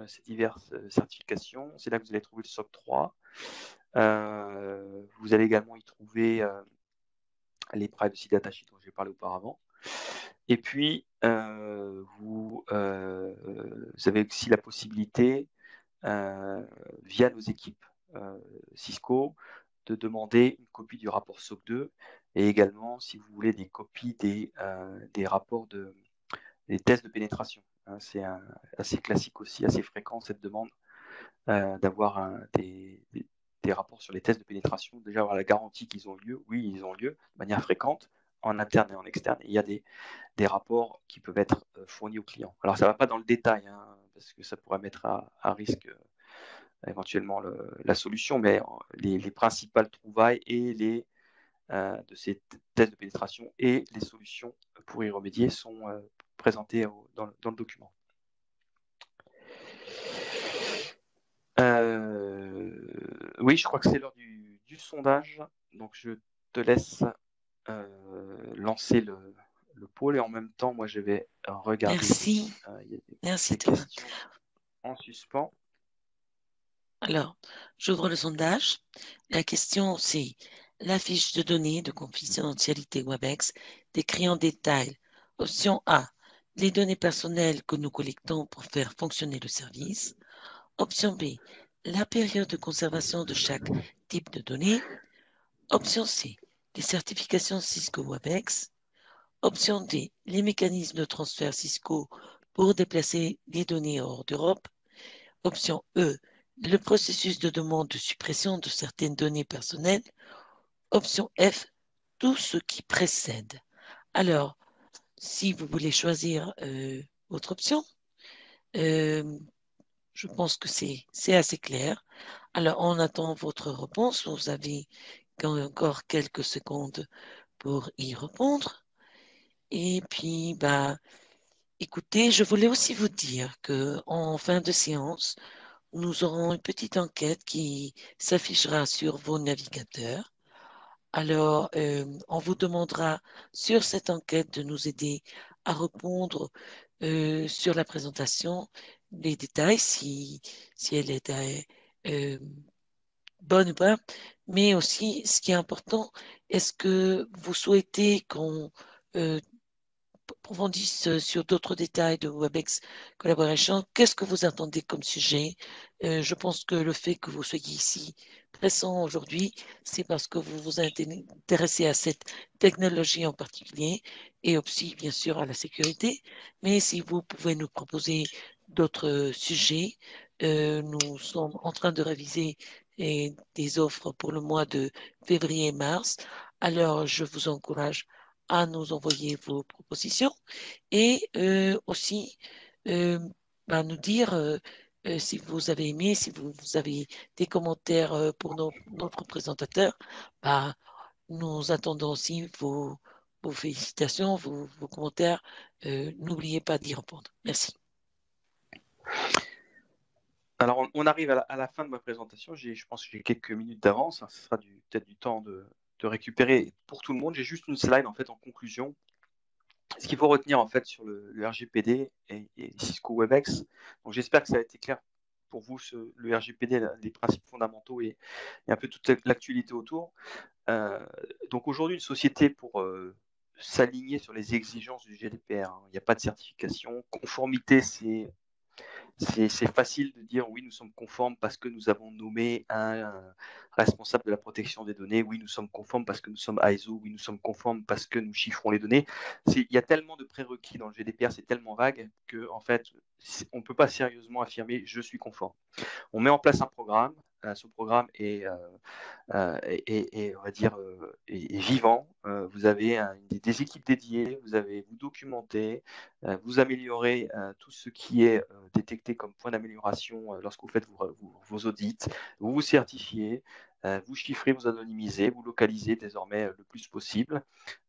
ces diverses certifications, c'est là que vous allez trouver le SOC 3. Vous allez également y trouver les privacy data sheets dont j'ai parlé auparavant. Et puis, vous avez aussi la possibilité, via nos équipes Cisco, de demander une copie du rapport SOC 2 et également, si vous voulez, des copies des rapports des tests de pénétration. C'est assez classique aussi, assez fréquent cette demande d'avoir des rapports sur les tests de pénétration, déjà avoir la garantie qu'ils ont lieu. Oui, ils ont lieu de manière fréquente, en interne et en externe. Et il y a des rapports qui peuvent être fournis aux clients. Alors ça ne va pas dans le détail, hein, parce que ça pourrait mettre à risque éventuellement la solution, mais les principales trouvailles et de ces tests de pénétration et les solutions pour y remédier sont présentées dans le document. Oui, je crois que c'est l'heure du sondage, donc je te laisse lancer le pôle et en même temps, moi je vais regarder Merci. si il y a Merci des Thomas. questions en suspens. Alors, j'ouvre le sondage. La question, c'est la fiche de données de confidentialité WebEx décrit en détail. Option A, les données personnelles que nous collectons pour faire fonctionner le service. Option B, la période de conservation de chaque type de données. Option C, les certifications Cisco WebEx. Option D, les mécanismes de transfert Cisco pour déplacer les données hors d'Europe. Option E, le processus de demande de suppression de certaines données personnelles. Option F, tout ce qui précède. Alors, si vous voulez choisir votre option, euh, je pense que c'est assez clair. Alors, on attend votre réponse. Vous avez encore quelques secondes pour y répondre. Et puis, bah, écoutez, je voulais aussi vous dire que en fin de séance, nous aurons une petite enquête qui s'affichera sur vos navigateurs. Alors, on vous demandera sur cette enquête de nous aider à répondre sur la présentation, les détails, si elle est bonne ou pas, mais aussi, ce qui est important, est-ce que vous souhaitez qu'on euh, approfondisse sur d'autres détails de WebEx Collaboration? Qu'est-ce que vous attendez comme sujet? Je pense que le fait que vous soyez ici présent aujourd'hui, c'est parce que vous vous intéressez à cette technologie en particulier et aussi, bien sûr, à la sécurité. Mais si vous pouvez nous proposer d'autres sujets, nous sommes en train de réviser des offres pour le mois de février et mars. Alors, je vous encourage à nous envoyer vos propositions et aussi euh, nous dire si vous avez aimé, si vous avez des commentaires pour notre présentateur. Bah, nous attendons aussi vos félicitations, vos commentaires. N'oubliez pas d'y répondre. Merci. Alors, on arrive à la fin de ma présentation. Je pense que j'ai quelques minutes d'avance. Ce sera peut-être du temps de récupérer pour tout le monde. J'ai juste une slide en fait en conclusion. Ce qu'il faut retenir en fait sur le RGPD et Cisco WebEx. Donc, j'espère que ça a été clair pour vous, le RGPD, les principes fondamentaux et un peu toute l'actualité autour. Donc aujourd'hui, une société pour s'aligner sur les exigences du GDPR, hein, il n'y a pas de certification. Conformité, c'est facile de dire oui, nous sommes conformes parce que nous avons nommé un responsable de la protection des données. Oui, nous sommes conformes parce que nous sommes ISO. Oui, nous sommes conformes parce que nous chiffrons les données. Il y a tellement de prérequis dans le GDPR, c'est tellement vague que en fait, on ne peut pas sérieusement affirmer je suis conforme. On met en place un programme. Ce programme est on va dire est vivant. Vous avez des équipes dédiées, vous documentez, vous améliorez tout ce qui est détecté comme point d'amélioration lorsque vous faites vos audits, vous vous certifiez, vous chiffrez, vous anonymisez, vous localisez désormais le plus possible.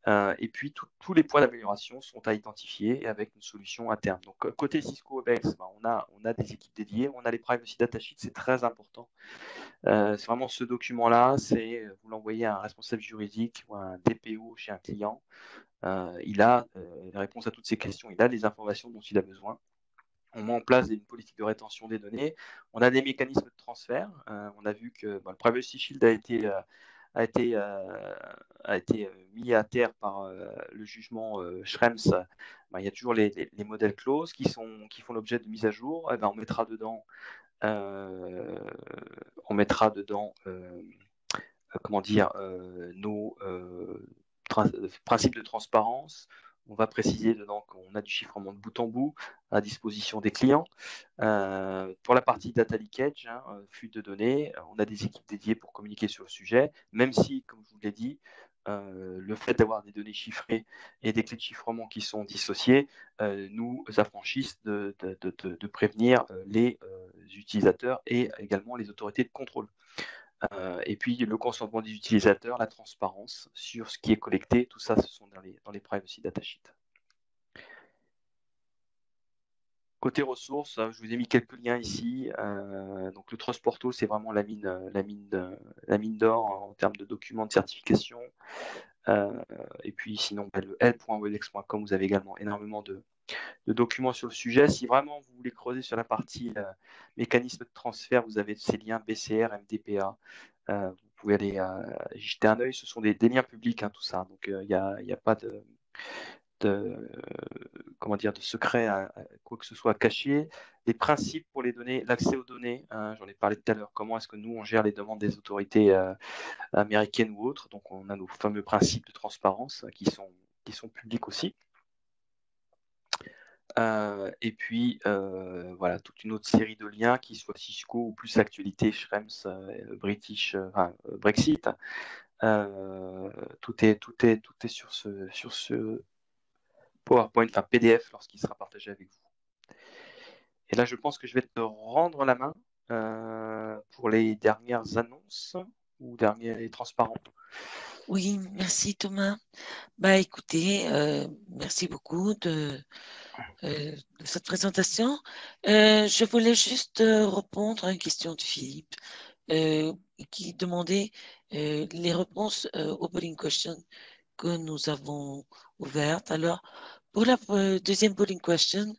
Et puis tous les points d'amélioration sont à identifier avec une solution interne. Donc côté Cisco WebEx, on a des équipes dédiées, on a les privacy data sheets, c'est très important. C'est vraiment ce document-là, vous l'envoyez à un responsable juridique ou à un DPO chez un client. Il a les réponses à toutes ces questions, il a les informations dont il a besoin. On met en place une politique de rétention des données. On a des mécanismes de transfert. On a vu que le Privacy Shield a été mis à terre par le jugement Schrems. Il y a toujours les modèles clauses qui font l'objet de mise à jour. On mettra dedans comment dire, nos principes de transparence, On va préciser dedans qu'on a du chiffrement de bout en bout à disposition des clients. Pour la partie data leakage, fuite de données, on a des équipes dédiées pour communiquer sur le sujet, même si, comme je vous l'ai dit, le fait d'avoir des données chiffrées et des clés de chiffrement qui sont dissociées nous affranchissent de prévenir les utilisateurs et également les autorités de contrôle. Et puis le consentement des utilisateurs, la transparence sur ce qui est collecté, tout ça, ce sont dans les privacy datasheets. Côté ressources, je vous ai mis quelques liens ici. Donc le Trust Portal, c'est vraiment la mine d'or en termes de documents de certification. Et puis sinon, le l.webex.com, vous avez également énormément de documents sur le sujet. Si vraiment vous voulez creuser sur la partie mécanisme de transfert, vous avez ces liens BCR, MDPA. Vous pouvez aller jeter un œil. Ce sont des liens publics, tout ça. Donc il n'y a pas comment dire, de secret à quoi que ce soit caché. Les principes pour les données, l'accès aux données, j'en ai parlé tout à l'heure, comment est-ce que nous on gère les demandes des autorités américaines ou autres. Donc on a nos fameux principes de transparence qui sont publics aussi. Et puis voilà, toute une autre série de liens qui soient Cisco ou plus actualité Schrems, British, Brexit. Tout est sur ce PowerPoint, enfin PDF lorsqu'il sera partagé avec vous. Et là, je pense que je vais te rendre la main pour les dernières annonces ou derniers transparents. Oui, merci Thomas. Bah écoutez, merci beaucoup de cette présentation. Je voulais juste répondre à une question de Philippe qui demandait les réponses aux polling questions que nous avons ouvertes. Alors, pour la deuxième polling question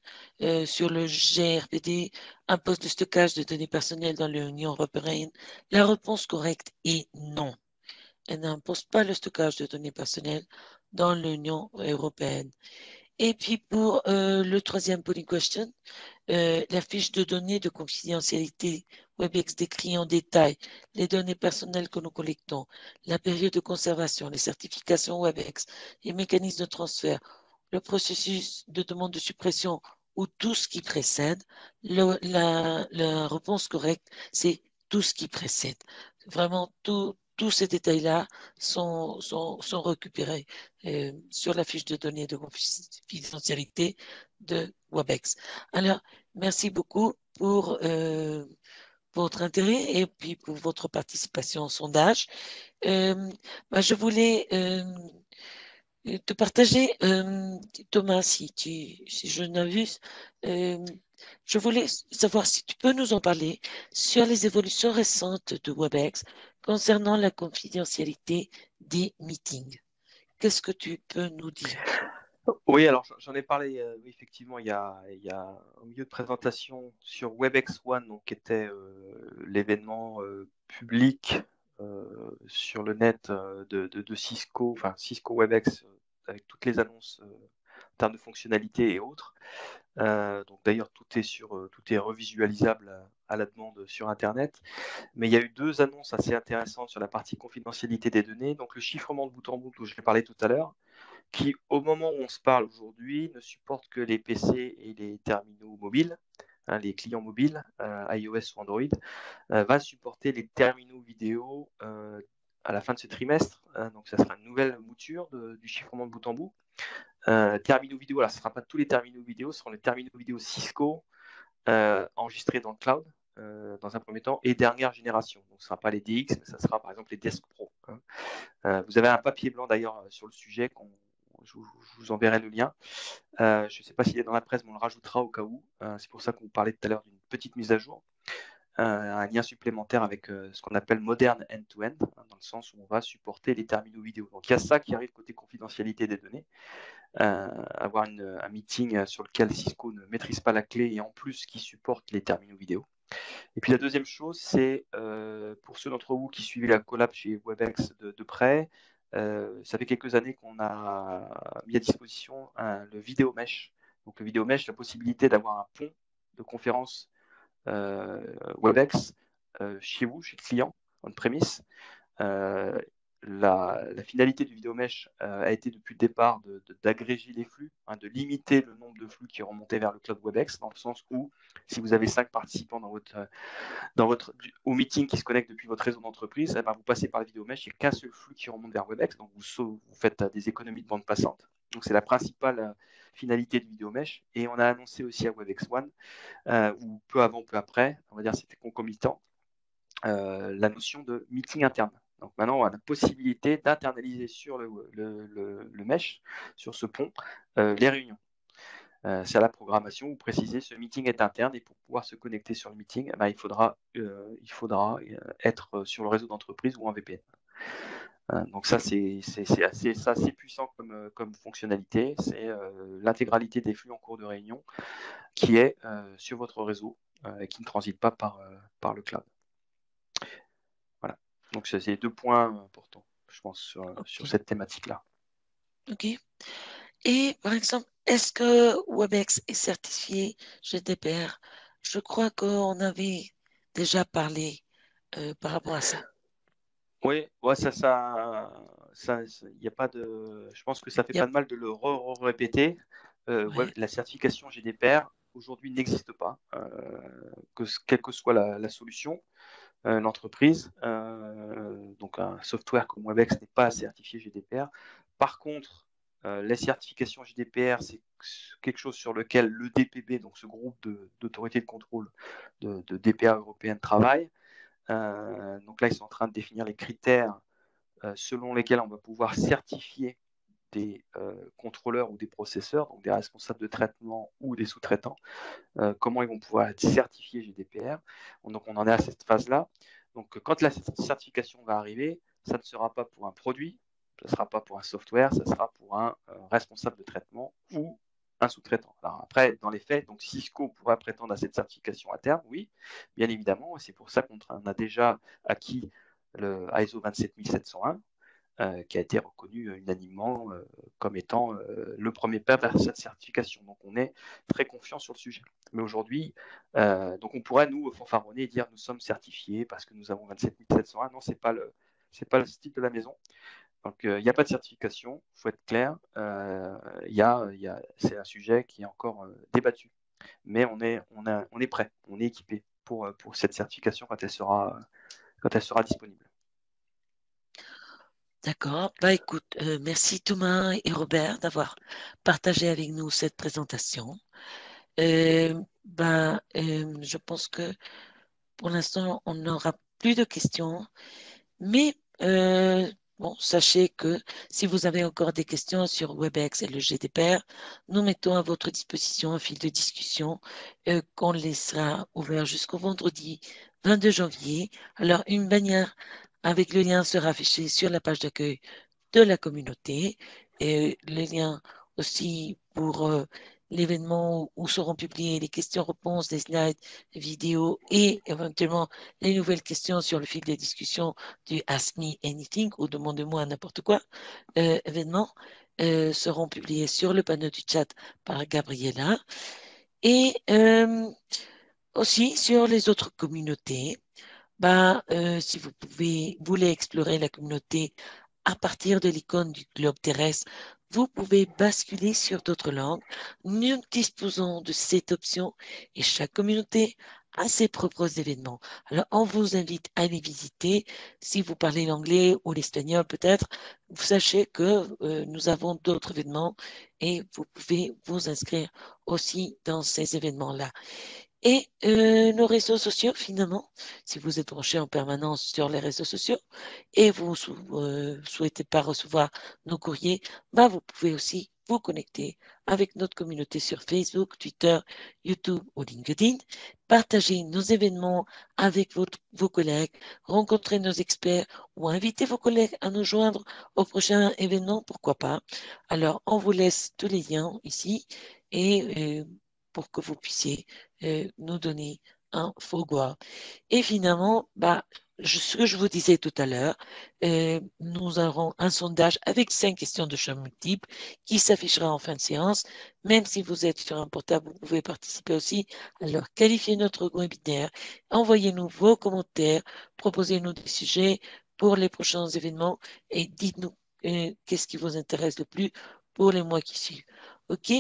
sur le GRPD, un poste de stockage de données personnelles dans l'Union européenne, la réponse correcte est non. Elle n'impose pas le stockage de données personnelles dans l'Union européenne. Et puis pour le troisième polling question, la fiche de données de confidentialité WebEx décrit en détail les données personnelles que nous collectons, la période de conservation, les certifications WebEx, les mécanismes de transfert, le processus de demande de suppression ou tout ce qui précède. La réponse correcte, c'est tout ce qui précède. Vraiment, tous ces détails-là sont récupérés sur la fiche de données de confidentialité de WebEx. Alors, merci beaucoup pour votre intérêt et puis pour votre participation au sondage. Je voulais te partager, Thomas, si je n'abuse, je voulais savoir si tu peux nous en parler sur les évolutions récentes de WebEx concernant la confidentialité des meetings. Qu'est-ce que tu peux nous dire? Oui, alors j'en ai parlé oui, effectivement il y a au milieu de présentation sur WebEx One, donc, qui était l'événement public sur le net de Cisco, enfin Cisco WebEx, avec toutes les annonces en termes de fonctionnalités et autres. Donc d'ailleurs tout est revisualisable à la demande sur Internet. Mais il y a eu deux annonces assez intéressantes sur la partie confidentialité des données. Donc le chiffrement de bout en bout dont je l'ai parlé tout à l'heure, qui au moment où on se parle aujourd'hui ne supporte que les PC et les terminaux mobiles, les clients mobiles, iOS ou Android, va supporter les terminaux vidéo à la fin de ce trimestre. Donc ça sera une nouvelle mouture du chiffrement de bout en bout. Terminaux vidéo, alors ce ne sera pas tous les terminaux vidéo, ce seront les terminaux vidéo Cisco enregistrés dans le cloud dans un premier temps et dernière génération. Donc ce ne sera pas les DX, mais ça sera par exemple les Desk Pro. Vous avez un papier blanc d'ailleurs sur le sujet, je vous enverrai le lien. Je ne sais pas s'il est dans la presse, mais on le rajoutera au cas où. C'est pour ça qu'on vous parlait tout à l'heure d'une petite mise à jour. Un lien supplémentaire avec ce qu'on appelle moderne end-to-end, dans le sens où on va supporter les terminaux vidéo. Donc il y a ça qui arrive côté confidentialité des données. Avoir un meeting sur lequel Cisco ne maîtrise pas la clé et en plus qui supporte les terminaux vidéo. Et puis la deuxième chose, c'est pour ceux d'entre vous qui suivez la collab chez WebEx de près, ça fait quelques années qu'on a mis à disposition le vidéo mesh. Donc le vidéo mesh, la possibilité d'avoir un pont de conférence WebEx chez vous, chez le client, on-premise. la finalité du vidéo mesh a été depuis le départ d'agréger les flux, de limiter le nombre de flux qui remontaient vers le cloud WebEx, dans le sens où si vous avez 5 participants au meeting qui se connectent depuis votre réseau d'entreprise, eh ben, vous passez par la vidéo mesh, il n'y a qu'un seul flux qui remonte vers WebEx, donc vous faites des économies de bande passante. Donc c'est la principale finalité du vidéo mesh. Et on a annoncé aussi à WebEx One, ou peu avant, peu après, on va dire c'était concomitant, la notion de meeting interne. Donc maintenant, on a la possibilité d'internaliser sur le mesh, sur ce pont, les réunions. C'est à la programmation, vous précisez ce meeting est interne et pour pouvoir se connecter sur le meeting, il faudra être sur le réseau d'entreprise ou en VPN. Donc ça, c'est assez puissant comme fonctionnalité. C'est l'intégralité des flux en cours de réunion qui est sur votre réseau et qui ne transite pas par le cloud. Voilà. Donc c'est 2 points importants, je pense, sur cette thématique-là. OK. Et par exemple, est-ce que WebEx est certifié GDPR? Je crois qu'on avait déjà parlé par rapport à ça. Oui, ouais, y a pas de. Je pense que ça fait pas Yep. de mal de le répéter. Ouais. La certification GDPR aujourd'hui n'existe pas, quelle que soit la solution, l'entreprise. Donc un software comme WebEx n'est pas certifié GDPR. Par contre, les certifications GDPR, c'est quelque chose sur lequel le DPB, donc ce groupe d'autorités de contrôle de DPA européenne, travaille. Donc là, ils sont en train de définir les critères selon lesquels on va pouvoir certifier des contrôleurs ou des processeurs, donc des responsables de traitement ou des sous-traitants, comment ils vont pouvoir être certifiés GDPR. Donc on en est à cette phase-là. Donc quand la certification va arriver, ça ne sera pas pour un produit, ça ne sera pas pour un software, ça sera pour un responsable de traitement ou un sous-traitant. Alors après, dans les faits, donc Cisco pourra prétendre à cette certification à terme, oui, bien évidemment, et c'est pour ça qu'on a déjà acquis le ISO 27701, qui a été reconnu unanimement comme étant le premier pas vers cette certification. Donc on est très confiant sur le sujet. Mais aujourd'hui, donc on pourrait nous fanfaronner et dire nous sommes certifiés parce que nous avons 27701. Non, c'est pas le style de la maison. Donc il n'y a pas de certification, il faut être clair. C'est un sujet qui est encore débattu. Mais on est prêt, on est équipé pour cette certification quand elle sera disponible. D'accord. Bah écoute, merci Thomas et Robert d'avoir partagé avec nous cette présentation. Je pense que pour l'instant, on n'aura plus de questions, mais bon, sachez que si vous avez encore des questions sur WebEx et le GDPR, nous mettons à votre disposition un fil de discussion qu'on laissera ouvert jusqu'au vendredi 22 janvier. Alors, une bannière avec le lien sera affiché sur la page d'accueil de la communauté et les liens aussi pour l'événement où seront publiées les questions-réponses, des slides, des vidéos et éventuellement les nouvelles questions sur le fil des discussions du Ask Me Anything ou Demande-moi n'importe quoi événement seront publiés sur le panneau du chat par Gabriella et aussi sur les autres communautés. Si vous voulez explorer la communauté à partir de l'icône du globe terrestre, vous pouvez basculer sur d'autres langues. Nous disposons de cette option et chaque communauté a ses propres événements. Alors, on vous invite à les visiter. Si vous parlez l'anglais ou l'espagnol, peut-être, vous sachez que nous avons d'autres événements et vous pouvez vous inscrire aussi dans ces événements-là. Et nos réseaux sociaux, finalement, si vous êtes branché en permanence sur les réseaux sociaux et vous souhaitez pas recevoir nos courriers, vous pouvez aussi vous connecter avec notre communauté sur Facebook, Twitter, YouTube ou LinkedIn, partager nos événements avec vos collègues, rencontrer nos experts ou inviter vos collègues à nous joindre au prochain événement, pourquoi pas. Alors, on vous laisse tous les liens ici et pour que vous puissiez nous donner un faux goût. Et finalement, ce que je vous disais tout à l'heure, nous aurons un sondage avec 5 questions de choix multiples qui s'affichera en fin de séance. Même si vous êtes sur un portable, vous pouvez participer aussi. Alors, qualifiez notre webinaire, envoyez-nous vos commentaires, proposez-nous des sujets pour les prochains événements et dites-nous qu'est-ce qui vous intéresse le plus pour les mois qui suivent. OK?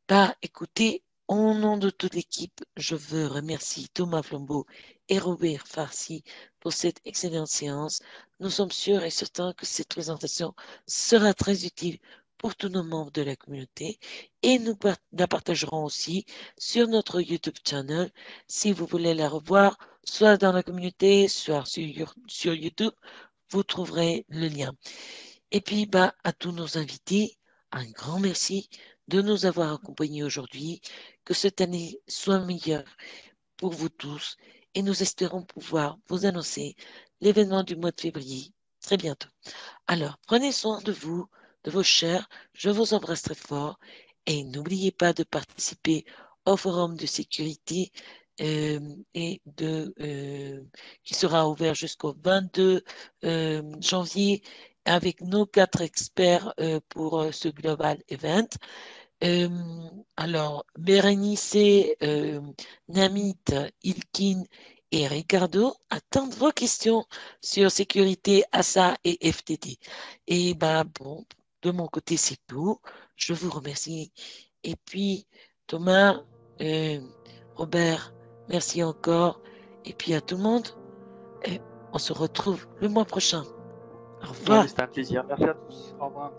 Bah, écoutez, au nom de toute l'équipe, je veux remercier Thomas Flambeau et Robert Farsi pour cette excellente séance. Nous sommes sûrs et certains que cette présentation sera très utile pour tous nos membres de la communauté et nous la partagerons aussi sur notre YouTube channel si vous voulez la revoir, soit dans la communauté, soit sur YouTube, vous trouverez le lien. Et puis, bah, à tous nos invités, un grand merci de nous avoir accompagnés aujourd'hui. Que cette année soit meilleure pour vous tous et nous espérons pouvoir vous annoncer l'événement du mois de février très bientôt. Alors, prenez soin de vous, de vos chers, je vous embrasse très fort et n'oubliez pas de participer au forum de sécurité euh, qui sera ouvert jusqu'au 22 janvier avec nos 4 experts pour ce Global Event. Euh, alors, Bérénice, Namit, Ilkin et Ricardo attendent vos questions sur sécurité, ASA et FTD. Et ben bon, de mon côté, c'est tout. Je vous remercie. Et puis, Thomas, euh, Robert, merci encore. Et puis à tout le monde, on se retrouve le mois prochain. Au Ouais, revoir. mais c'était un plaisir. Merci à tous. Au revoir.